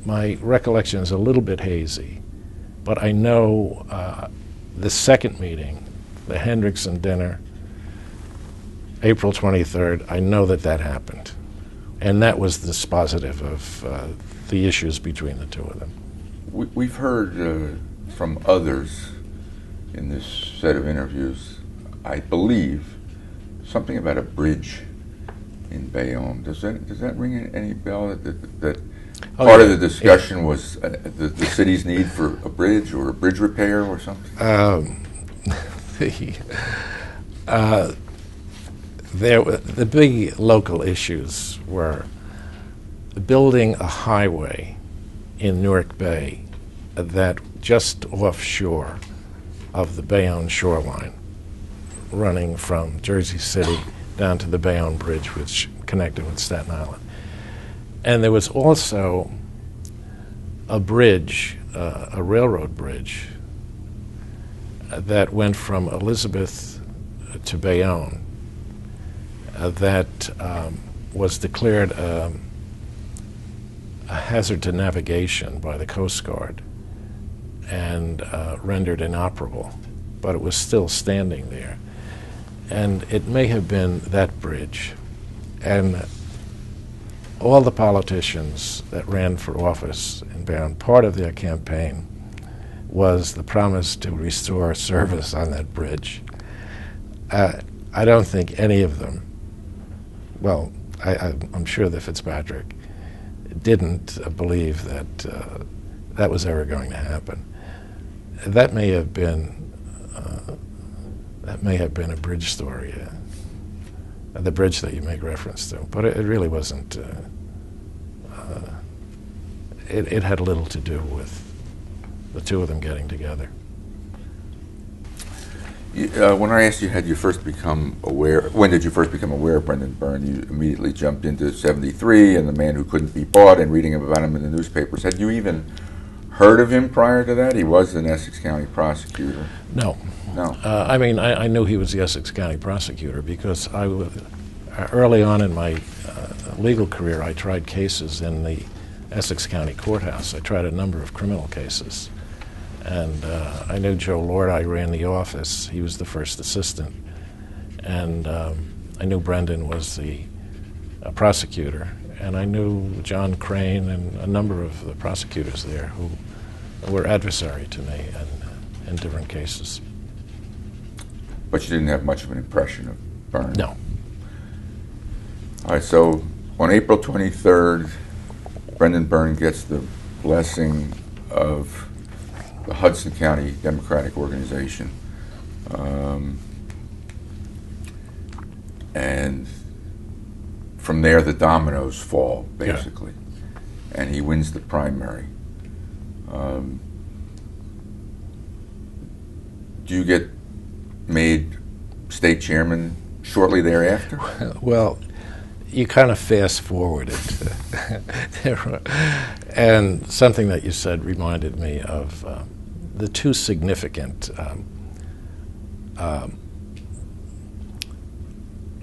My recollection is a little bit hazy, but I know the second meeting, the Hendrickson dinner, April 23rd, I know that happened. And that was dispositive of the issues between the two of them. We've heard from others in this set of interviews, I believe, something about a bridge in Bayonne. Does that ring any bell? That part of the discussion was the city's need for a bridge or a bridge repair or something? The big local issues were building a highway in Newark Bay that just offshore of the Bayonne shoreline, running from Jersey City down to the Bayonne Bridge, which connected with Staten Island. And there was also a bridge, a railroad bridge, that went from Elizabeth to Bayonne that was declared a hazard to navigation by the Coast Guard and rendered inoperable, but it was still standing there. And it may have been that bridge. And all the politicians that ran for office in Bayonne, part of their campaign was the promise to restore service on that bridge. I don't think any of them, well, I'm sure that Fitzpatrick didn't believe that that was ever going to happen. That may have been a bridge story, the bridge that you make reference to, but it really wasn't. It had little to do with the two of them getting together. When I asked you, when did you first become aware of Brendan Byrne, you immediately jumped into 73 and The Man Who Couldn't Be Bought and reading about him in the newspapers. Had you even heard of him prior to that? He was an Essex County prosecutor. No. I knew he was the Essex County prosecutor because early on in my legal career, I tried cases in the Essex County courthouse. I tried a number of criminal cases. And I knew Joe Lord. I ran the office. He was the first assistant. And I knew Brendan was the prosecutor. And I knew John Crane and a number of the prosecutors there who were adversary to me in different cases. But you didn't have much of an impression of Byrne? No. All right, so on April 23rd, Brendan Byrne gets the blessing of the Hudson County Democratic Organization. And from there, the dominoes fall, basically. Yeah. And he wins the primary. Do you get made state chairman shortly thereafter? Well, you kind of fast forwarded. And something that you said reminded me of the two significant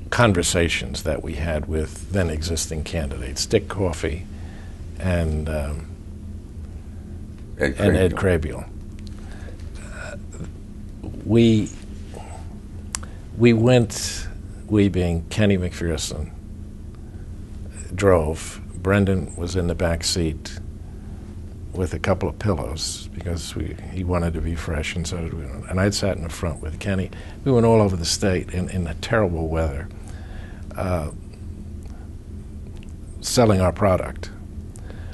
conversations that we had with then existing candidates, Dick Coffey and Ed Krabiel. We being Kenny McPherson, drove. Brendan was in the back seat with a couple of pillows because he wanted to be fresh, and so did we. And I'd sat in the front with Kenny. We went all over the state in the terrible weather, selling our product.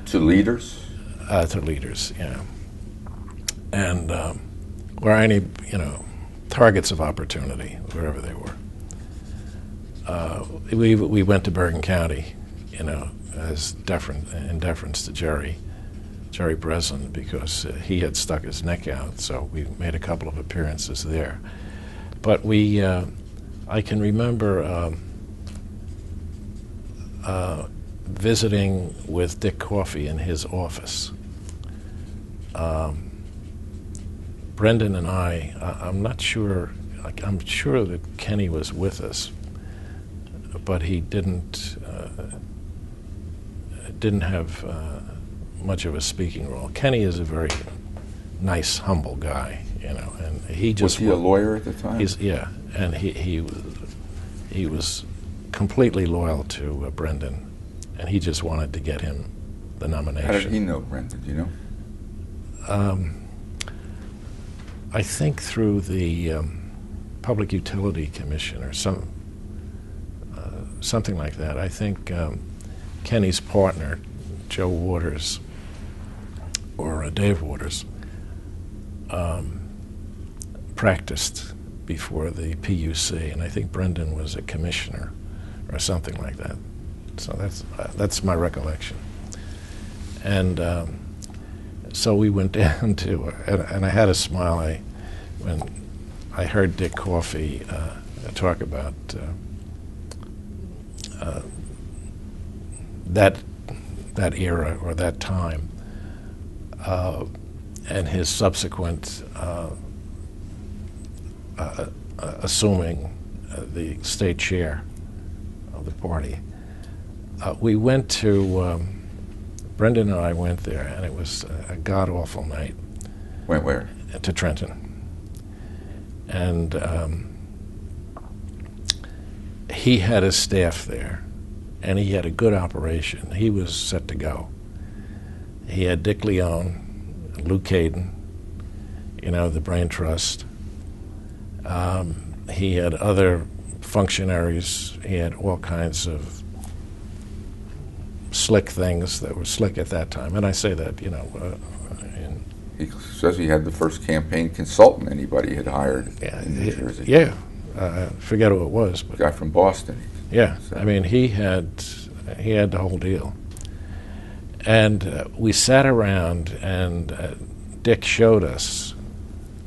To leaders? To leaders, yeah. And or any, targets of opportunity, wherever they were. We went to Bergen County, as in deference to Jerry Breslin, because he had stuck his neck out, so we made a couple of appearances there. But I can remember visiting with Dick Coffey in his office. Brendan and I'm not sure, I'm sure that Kenny was with us, but he didn't have much of a speaking role. Kenny is a very nice, humble guy, and he just... Was he a lawyer at the time? And he was completely loyal to Brendan, and he just wanted to get him the nomination. How did he know Brendan, do you know? I think through the Public Utility Commission or something like that. I think Kenny's partner, Joe Waters, or Dave Waters, practiced before the PUC, and I think Brendan was a commissioner or something like that. So that's my recollection. And so we went down to, and I had a smile when I heard Dick Coffey talk about that era or that time, and his subsequent assuming the state chair of the party. We went to, Brendan and I went there, and it was a god-awful night. Went where? To Trenton. And he had his staff there, and he had a good operation. He was set to go. He had Dick Leone, Lou Caden, the Brain Trust. He had other functionaries. He had all kinds of slick things that were slick at that time. And I say that, he says he had the first campaign consultant anybody had hired in New Jersey. Yeah. I forget who it was. But a guy from Boston. Yeah. I mean, he had the whole deal. And we sat around, and Dick showed us,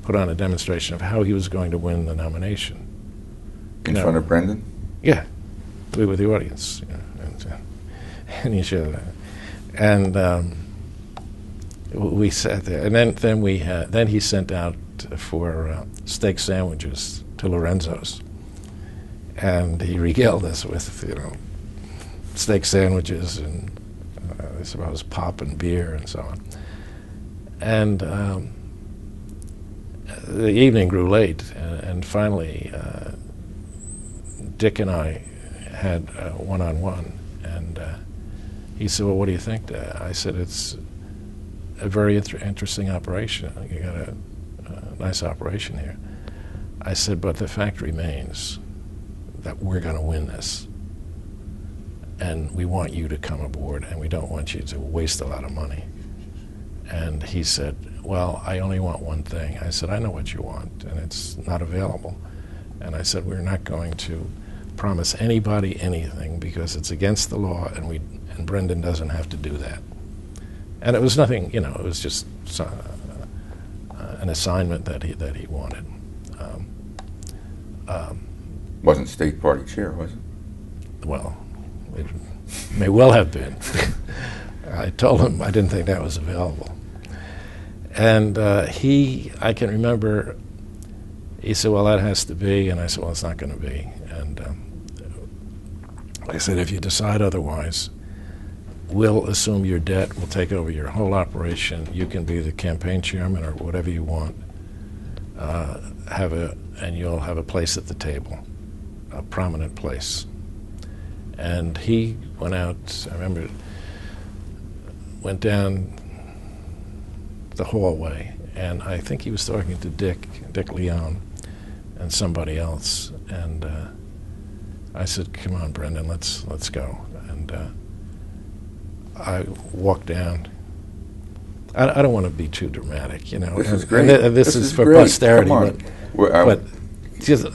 put on a demonstration of how he was going to win the nomination. In front of Brendan? Yeah. We were the audience. And he showed that. And we sat there. And then he sent out for steak sandwiches to Lorenzo's. And he regaled us with, steak sandwiches and I suppose pop and beer and so on. And the evening grew late, and finally Dick and I had one-on-one, and he said, "Well, what do you think?" I said, "It's a very interesting operation. You got a nice operation here." I said, "But the fact remains that we're going to win this, and we want you to come aboard, and we don't want you to waste a lot of money." And he said, "Well, I only want one thing." I said, "I know what you want, and it's not available." And I said, "We're not going to promise anybody anything because it's against the law, and Brendan doesn't have to do that." And it was nothing, it was just an assignment that he wanted. Wasn't state party chair, was it? Well, it may well have been. I told him I didn't think that was available. And I can remember, he said, "Well, that has to be." And I said, "Well, it's not going to be." And I said, "If you decide otherwise, we'll assume your debt, we'll take over your whole operation. You can be the campaign chairman or whatever you want, and you'll have a place at the table, a prominent place." And he went out, I remember, went down the hallway, and I think he was talking to Dick Leone and somebody else, and I said, "Come on, Brendan, let's go." And I walked down. I don't want to be too dramatic, This is great. And this is for great. posterity. Come on. But just,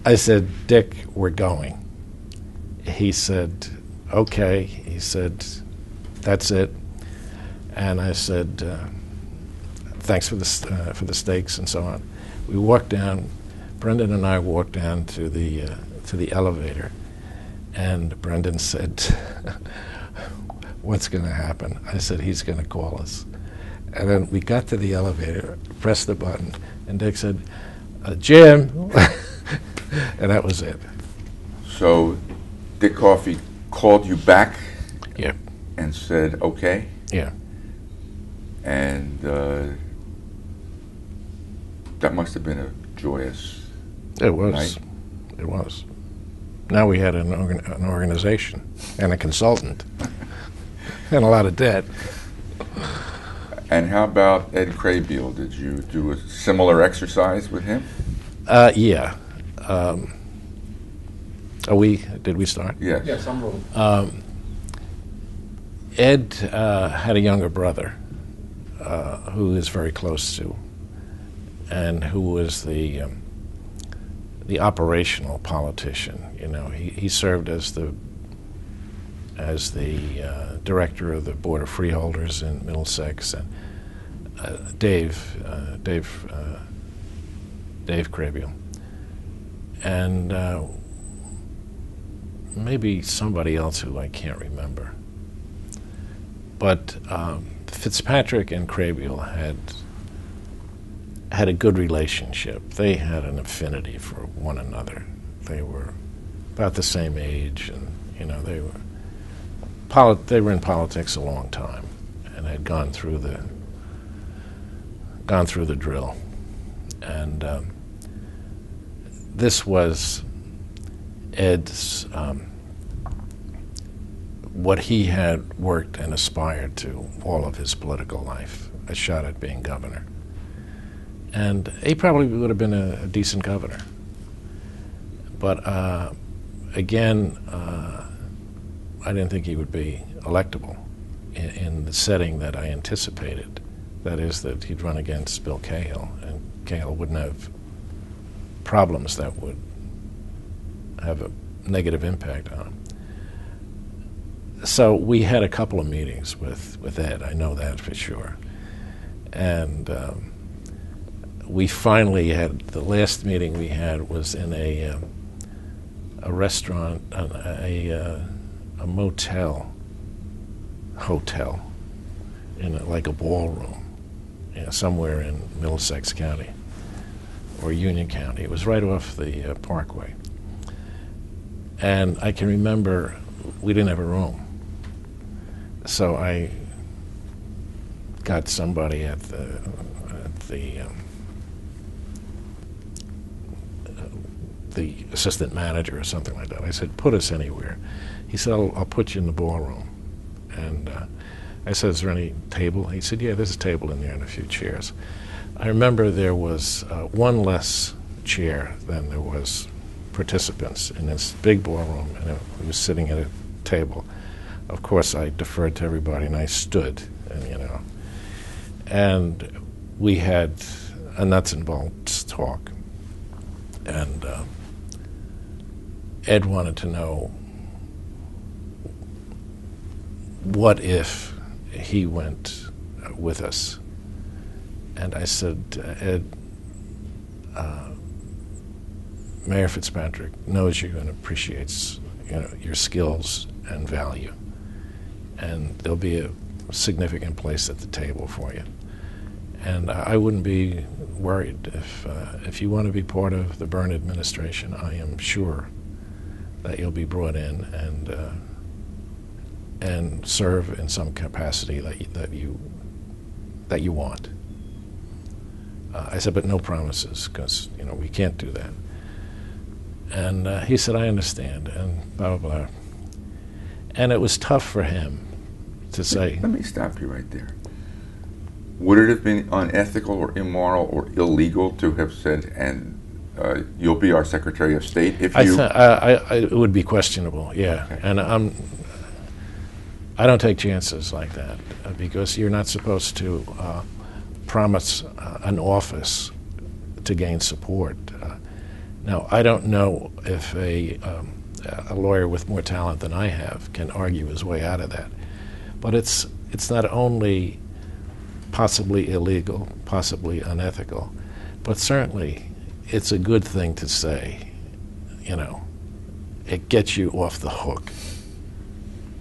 I said, "Dick, we're going." He said, "Okay." He said, "That's it." And I said, "Thanks for the steaks," and so on. We walked down. Brendan and I walked down to the elevator, and Brendan said, "What's going to happen?" I said, "He's going to call us." And then we got to the elevator, pressed the button, and Dick said, "Jim," and that was it. So Dick Coffey called you back? Yeah. And said, okay? Yeah. And that must have been a joyous It was. night. It was. Now we had an organization and a consultant and a lot of debt. And how about Ed Craybiel? Did you do a similar exercise with him? Yeah. Did we start? Yes. Yes, I'm rolling. Ed had a younger brother who is very close to, and who was the operational politician. You know, he served as the director of the Board of Freeholders in Middlesex, and Dave Craybiel, and maybe somebody else who I can't remember. But Fitzpatrick and Craybiel had a good relationship. They had an affinity for one another. They were about the same age, and you know they were in politics a long time and had gone through the drill. And this was Ed's what he had worked and aspired to all of his political life, a shot at being governor. And he probably would have been a decent governor. But again, I didn't think he would be electable in the setting that I anticipated. That is, that he'd run against Bill Cahill, and Cahill wouldn't have problems that would have a negative impact on him. So we had a couple of meetings with Ed, I know that for sure. And we finally had, the last meeting we had was in a restaurant, a hotel, in like a ballroom, you know, somewhere in Middlesex County or Union County. It was right off the Parkway. And I can remember we didn't have a room. So I got somebody at the assistant manager or something like that. I said, put us anywhere. He said, I'll put you in the ballroom. And I said, is there any table? He said, yeah, there's a table in there and a few chairs. I remember there was one less chair than there was participants in this big ballroom, and we was sitting at a table. Of course, I deferred to everybody, and I stood, and you know, and we had a nuts and bolts talk. And Ed wanted to know what if he went with us. And I said, Ed, Mayor Fitzpatrick knows you and appreciates, you know, your skills and value, and there'll be a significant place at the table for you. And I wouldn't be worried if you want to be part of the Byrne administration. I am sure that you'll be brought in and serve in some capacity that you want. I said, but no promises, because you know we can't do that. And he said, I understand, and blah, blah, blah. And it was tough for him to say. Let me stop you right there. Would it have been unethical or immoral or illegal to have said, and you'll be our Secretary of State if you... It would be questionable, yeah. Okay. And I don't take chances like that because you're not supposed to promise an office to gain support. Now, I don't know if a lawyer with more talent than I have can argue his way out of that. But it's not only possibly illegal, possibly unethical, but certainly it's a good thing to say, you know. It gets you off the hook.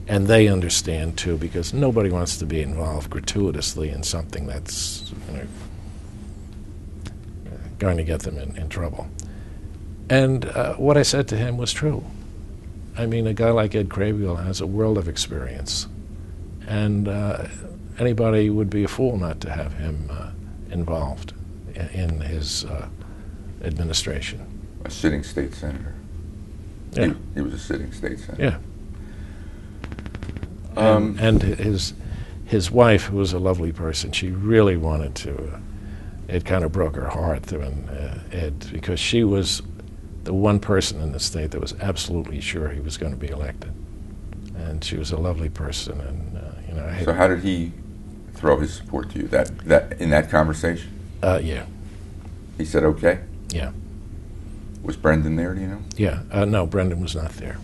And they understand, too, because nobody wants to be involved gratuitously in something that's, you know, going to get them in trouble. And what I said to him was true. I mean, a guy like Ed Krabiel has a world of experience. And anybody would be a fool not to have him involved in his administration. A sitting state senator. Yeah. He was a sitting state senator. Yeah. And his wife, who was a lovely person, she really wanted to. It kind of broke her heart when Ed, because she was the one person in the state that was absolutely sure he was going to be elected, and she was a lovely person. And you know. So how did he throw his support to you? That in that conversation? Yeah. He said okay. Yeah. Was Brendan there? Do you know? Yeah. No, Brendan was not there.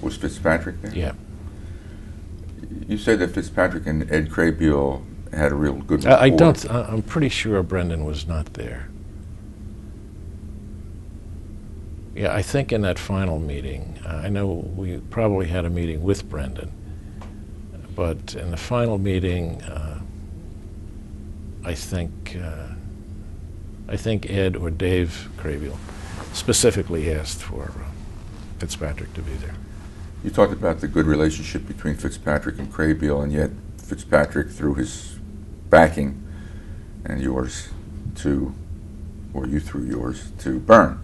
Was Fitzpatrick there? Yeah. You say that Fitzpatrick and Ed Krabiel had a real good rapport. I'm pretty sure Brendan was not there. Yeah, I think in that final meeting, I know we probably had a meeting with Brendan, but in the final meeting, I think Ed or Dave Krabiel specifically asked for Fitzpatrick to be there. You talked about the good relationship between Fitzpatrick and Krabiel, and yet Fitzpatrick threw his backing and yours to, or you threw yours to Byrne.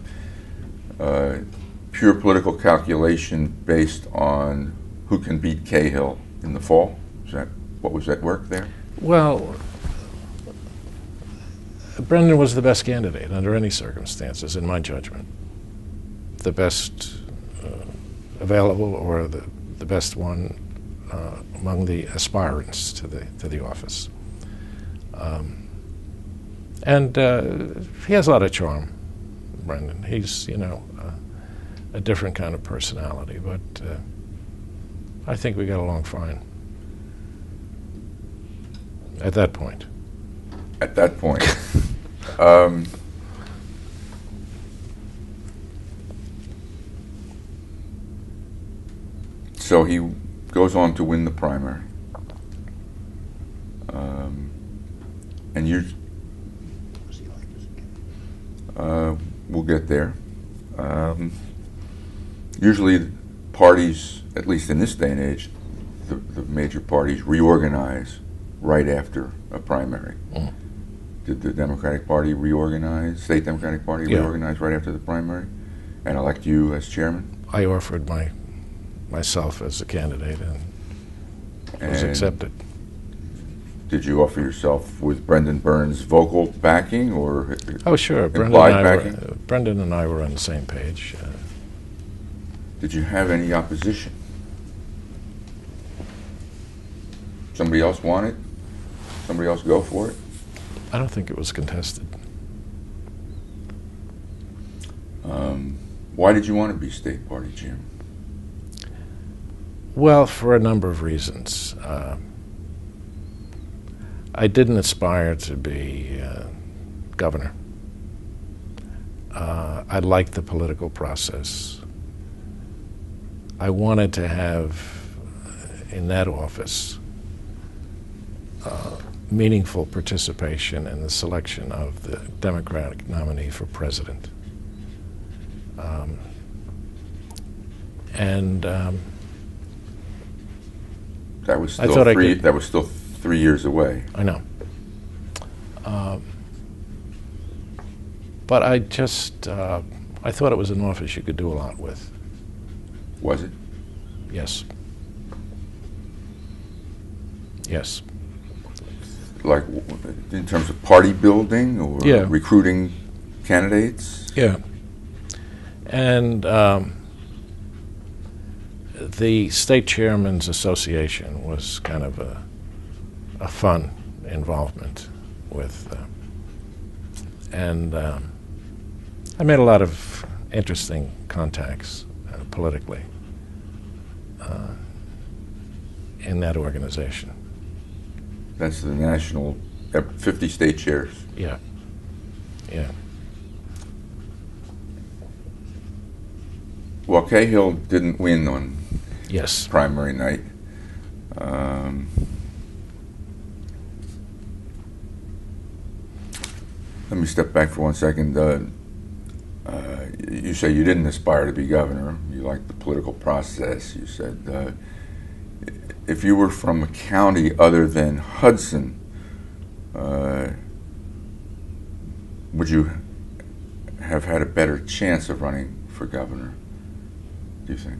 Pure political calculation based on who can beat Cahill in the fall? What was that work there? Well, Brendan was the best candidate under any circumstances, in my judgment. The best available, or the best one among the aspirants to the office. And he has a lot of charm, Brendan. He's, you know, a different kind of personality, but I think we got along fine at that point. At that point. So he goes on to win the primary. And you... we'll get there. Usually parties, at least in this day and age, the major parties reorganize right after a primary. Mm. Did the Democratic Party reorganize, State Democratic Party reorganize right after the primary and elect you as chairman? I offered myself as a candidate and was accepted. Did you offer yourself with Brendan Byrne's vocal backing or oh, sure. implied backing? Brendan and I were on the same page. Did you have any opposition? Somebody else want it? Somebody else go for it? I don't think it was contested. Why did you want to be state party chairman? Well, for a number of reasons. I didn't aspire to be governor. I liked the political process. I wanted to have, in that office, meaningful participation in the selection of the Democratic nominee for president. That was still that was still 3 years away. I know. But I just, I thought it was an office you could do a lot with. Was it? Yes. Yes. Like in terms of party building or recruiting candidates? Yeah. And the State Chairman's Association was kind of a fun involvement with, and I made a lot of interesting contacts politically in that organization. That's the national, 50 state chairs. Yeah, yeah. Well, Cahill didn't win on Yes. primary night. Let me step back for 1 second. You say you didn't aspire to be governor. You liked the political process. You said if you were from a county other than Hudson, would you have had a better chance of running for governor, do you think?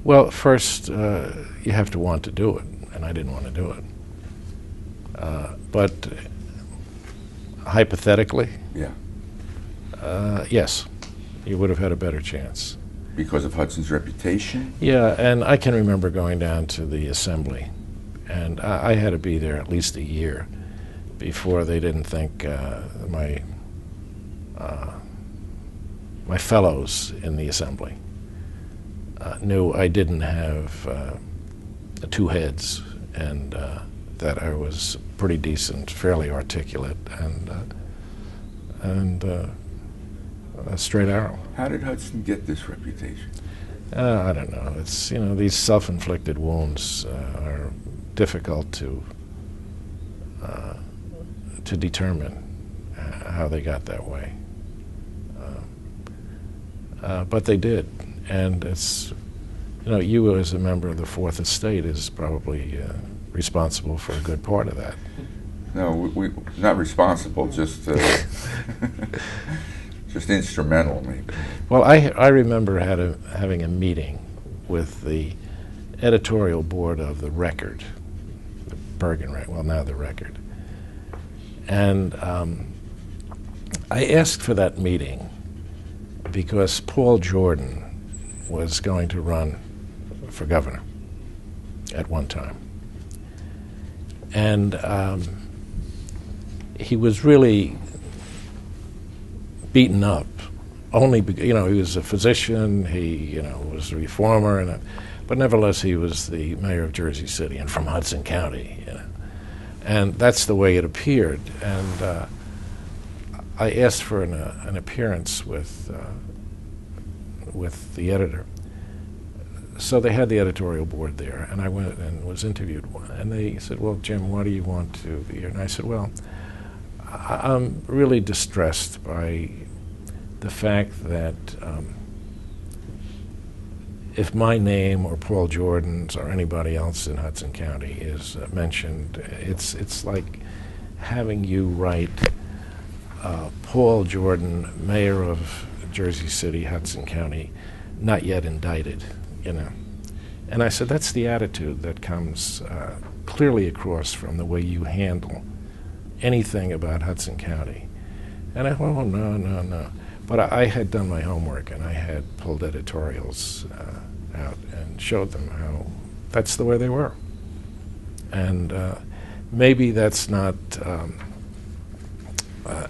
Well, first, you have to want to do it, and I didn't want to do it. But hypothetically, Yeah. Yes, you would have had a better chance. Because of Hudson's reputation? Yeah, and I can remember going down to the assembly, and I had to be there at least a year before they didn't think my fellows in the assembly knew I didn't have two heads, and that I was pretty decent, fairly articulate, and a straight arrow. How did Hudson get this reputation? I don't know. It's, these self-inflicted wounds are difficult to determine how they got that way. But they did, and it's, you as a member of the Fourth Estate is probably responsible for a good part of that. No, we not responsible, just just instrumental, maybe. Well, I remember having a meeting with the editorial board of the Record, the Bergen Record, well, now the Record. And I asked for that meeting because Paul Jordan was going to run for governor at one time. And he was really beaten up, only because, he was a physician, he, was a reformer, but nevertheless he was the mayor of Jersey City and from Hudson County, And that's the way it appeared. And I asked for an appearance with the editor. So they had the editorial board there, and I went and was interviewed. And they said, well, Jim, why do you want to be here? And I said, well, I'm really distressed by the fact that if my name or Paul Jordan's or anybody else in Hudson County is mentioned, it's like having you write Paul Jordan, mayor of Jersey City, Hudson County, not yet indicted, And I said, that's the attitude that comes clearly across from the way you handle anything about Hudson County. And I went, oh, no. But I had done my homework, and I had pulled editorials out and showed them how that's the way they were. And maybe that's not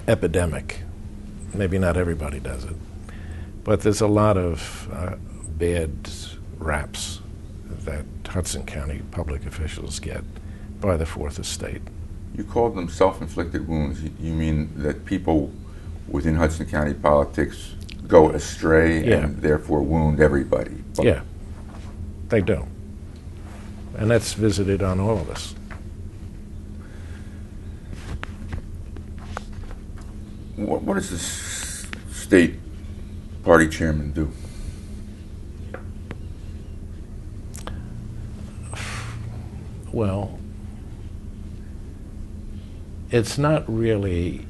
epidemic. Maybe not everybody does it. But there's a lot of bad raps that Hudson County public officials get by the Fourth Estate. You called them self-inflicted wounds. You mean that people within Hudson County politics go astray and therefore wound everybody? Yeah, they do. And that's visited on all of us. What does the state party chairman do? Well, it's not really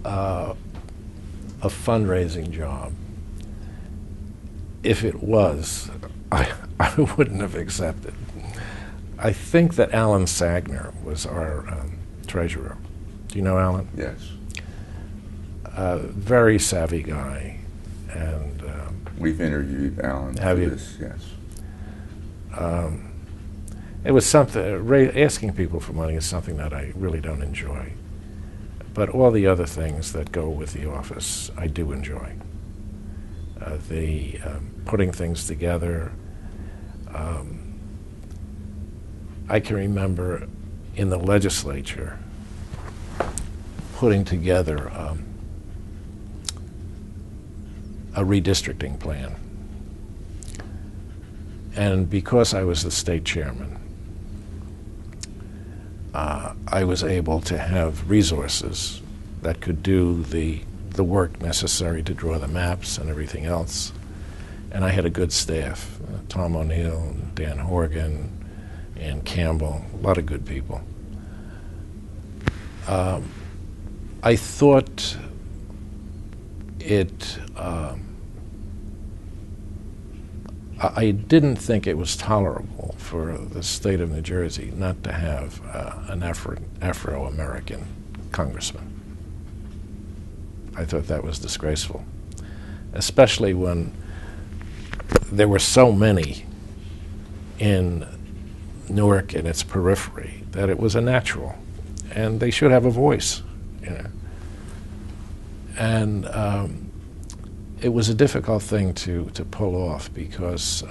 a fundraising job. If it was, I wouldn't have accepted. I think that Alan Sagner was our treasurer. Do you know Alan? Yes. Very savvy guy, and we've interviewed Alan. Have you? This, yes. It was something. Asking people for money is something that I really don't enjoy. But all the other things that go with the office, I do enjoy. The putting things together. I can remember in the legislature putting together a redistricting plan And because I was the state chairman, I was able to have resources that could do the work necessary to draw the maps and everything else. And I had a good staff, Tom O'Neill, Dan Horgan, Ann Campbell, a lot of good people. I thought I didn't think it was tolerable for the state of New Jersey not to have an Afro-American congressman. I thought that was disgraceful, especially when there were so many in Newark and its periphery that it was a natural, and they should have a voice, you know. And it was a difficult thing to pull off because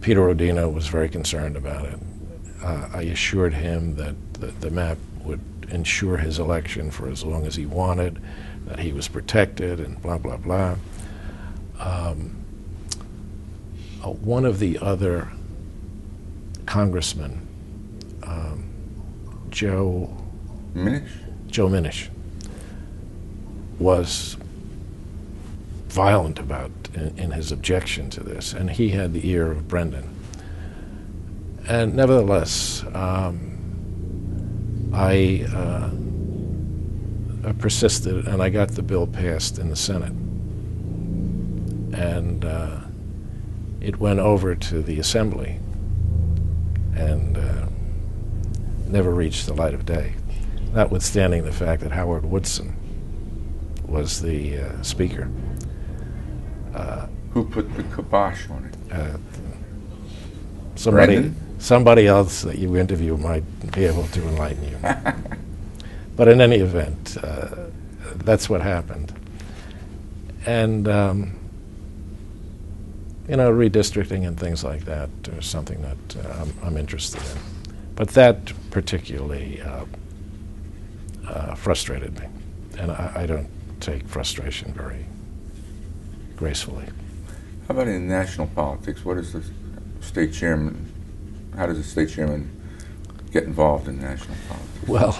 Peter Rodino was very concerned about it. I assured him that the map would ensure his election for as long as he wanted, that he was protected, and blah, blah, blah. One of the other congressmen, Joe Minish, was violent about in his objection to this, and he had the ear of Brendan. And nevertheless, I persisted, and I got the bill passed in the Senate. And it went over to the Assembly and never reached the light of day, notwithstanding the fact that Howard Woodson was the Speaker. Who put the kibosh on it? Somebody else that you interview might be able to enlighten you. But in any event, that's what happened. And, redistricting and things like that are something that I'm interested in. But that particularly frustrated me. And I don't take frustration very gracefully. How about in national politics? What is the state chairman? How does the state chairman get involved in national politics? Well,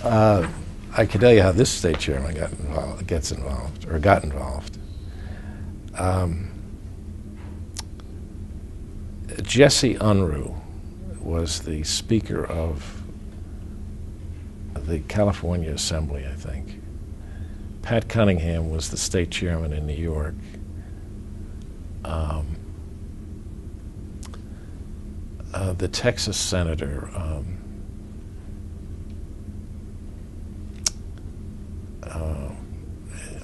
I can tell you how this state chairman got involved. Jesse Unruh was the Speaker of the California Assembly, I think. Pat Cunningham was the state chairman in New York. The Texas senator,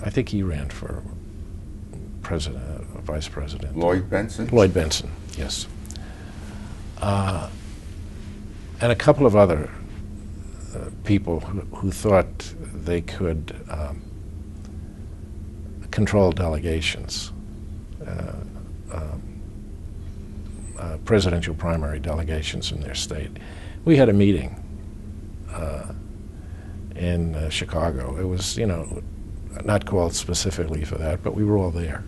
I think he ran for vice president. Lloyd Benson? Lloyd Benson, yes. And a couple of other people who thought they could control delegations, presidential primary delegations in their state. We had a meeting in Chicago. It was, not called specifically for that, but we were all there.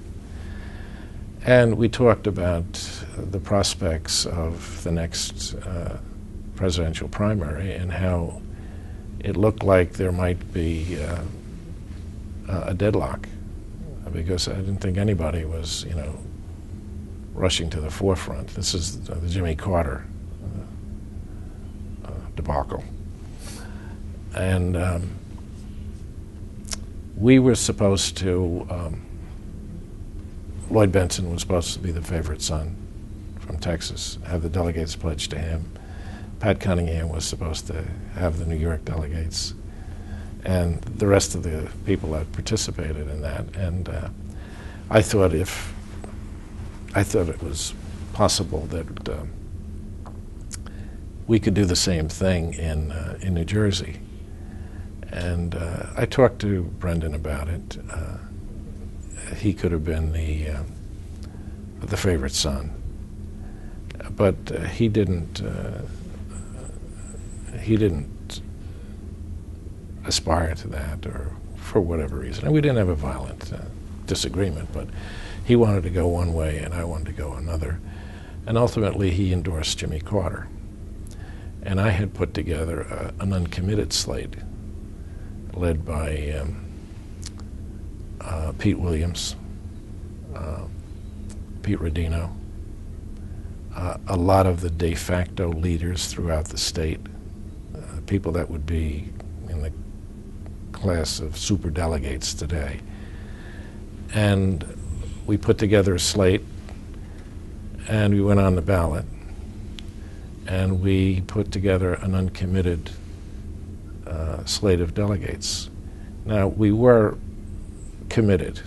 And we talked about the prospects of the next presidential primary and how it looked like there might be a deadlock, because I didn't think anybody was, rushing to the forefront. This is the Jimmy Carter debacle. And we were supposed to, Lloyd Benson was supposed to be the favorite son from Texas, have the delegates pledged to him. Pat Cunningham was supposed to have the New York delegates, and the rest of the people that participated in that. And I thought it was possible that we could do the same thing in New Jersey. And I talked to Brendan about it. He could have been the favorite son, but he didn't aspire to that or for whatever reason. And we didn't have a violent disagreement, but he wanted to go one way and I wanted to go another. And ultimately he endorsed Jimmy Carter. And I had put together an uncommitted slate led by Pete Williams, Pete Rodino, a lot of the de facto leaders throughout the state, people that would be in the class of superdelegates today. And we put together a slate, and we went on the ballot, and we put together an uncommitted slate of delegates. Now, we were committed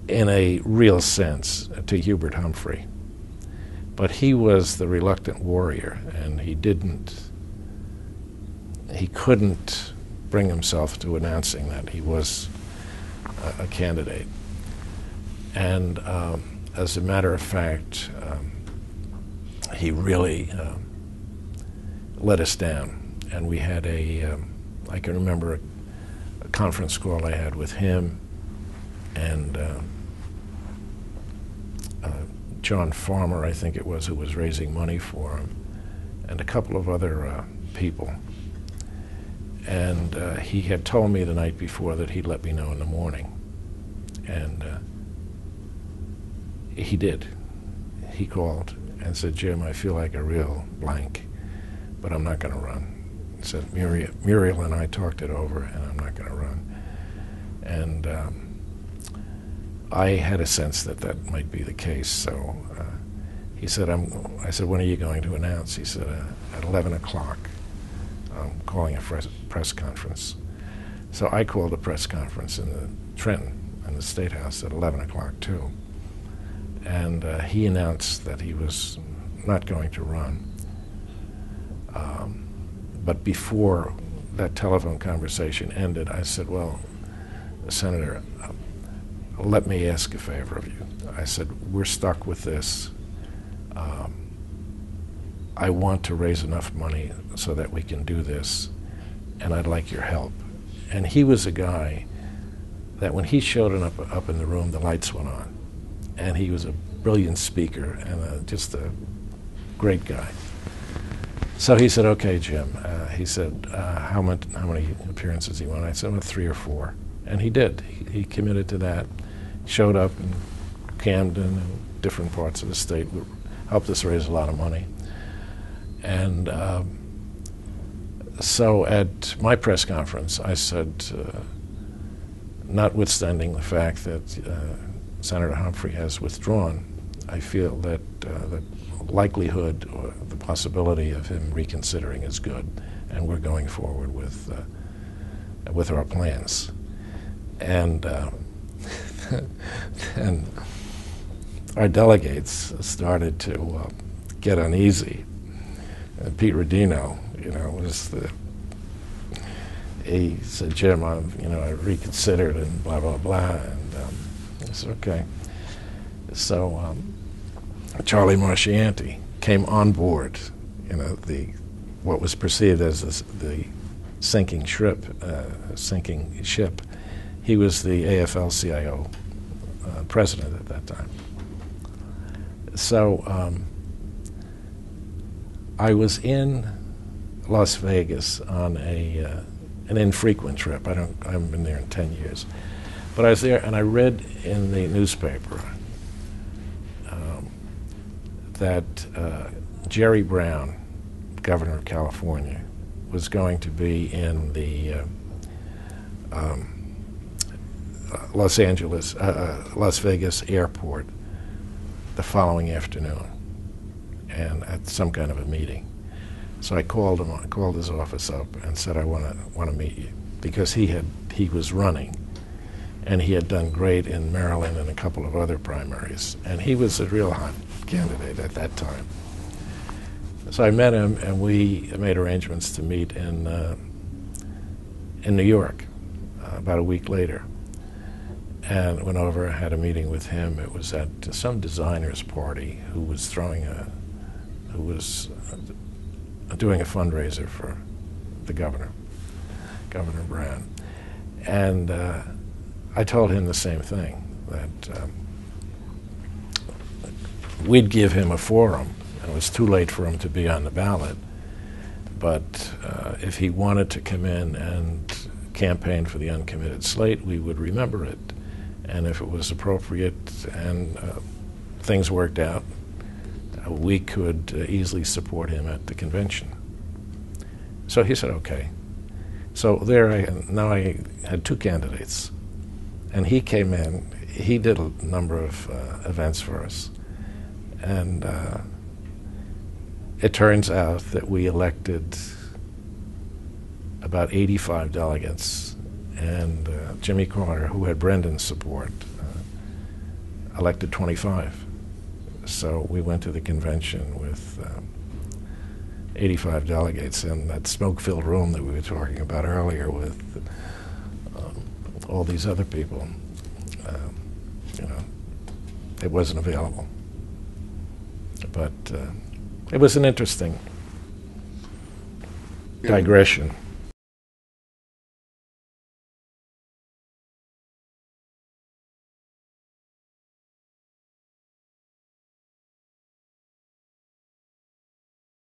in a real sense to Hubert Humphrey, but he was the reluctant warrior, and he couldn't bring himself to announcing that he was a candidate. And as a matter of fact, he really let us down. And we had I can remember a conference call I had with him and John Farmer, I think it was, who was raising money for him, and a couple of other people. And he had told me the night before that he'd let me know in the morning. And he did. He called and said, "Jim, I feel like a real blank, but I'm not going to run." He said, Muriel and I talked it over, and I'm not going to run. And I had a sense that that might be the case. So he said, I said, "When are you going to announce?" He said, "At 11 o'clock. I'm calling a press conference." So I called a press conference in the Trenton, in the State House, at 11 o'clock too. And he announced that he was not going to run. But before that telephone conversation ended, I said, "Well, Senator, let me ask a favor of you." I said, "We're stuck with this. I want to raise enough money so that we can do this, and I'd like your help." And he was a guy that when he showed up in the room, the lights went on. And he was a brilliant speaker and just a great guy. So he said, "Okay, Jim." He said, how many appearances do you want? I said, "Well, 3 or 4. And he did. He committed to that. Showed up in Camden and different parts of the state, helped us raise a lot of money. And so at my press conference, I said, notwithstanding the fact that Senator Humphrey has withdrawn, I feel that the likelihood or the possibility of him reconsidering is good, and we're going forward with our plans. And and our delegates started to get uneasy. And Pete Rodino, he said, "Jim, I reconsidered and blah, blah, blah." And I said, "Okay." So Charlie Marchianti came on board, what was perceived as the sinking ship. He was the AFL-CIO president at that time. So I was in Las Vegas on an infrequent trip. I haven't been there in 10 years. But I was there, and I read in the newspaper that Jerry Brown, governor of California, was going to be in the Las Vegas airport the following afternoon, and at some kind of a meeting. So I called him. I called his office up and said, "I want to meet you," because he was running, and he had done great in Maryland and a couple of other primaries, and he was a real hot candidate at that time. So I met him, and we made arrangements to meet in New York about a week later, and went over, had a meeting with him. It was at some designer's party who was doing a fundraiser for the governor, Governor Brown. And I told him the same thing, that we'd give him a forum. It was too late for him to be on the ballot, but if he wanted to come in and campaign for the uncommitted slate, we would remember it. And if it was appropriate and things worked out, we could easily support him at the convention. So he said, okay. So now I had two candidates, and he came in. He did a number of events for us, and it turns out that we elected about 85 delegates, and Jimmy Carter, who had Brendan's support, elected 25. So we went to the convention with 85 delegates in that smoke-filled room that we were talking about earlier with all these other people. It wasn't available. But it was an interesting digression.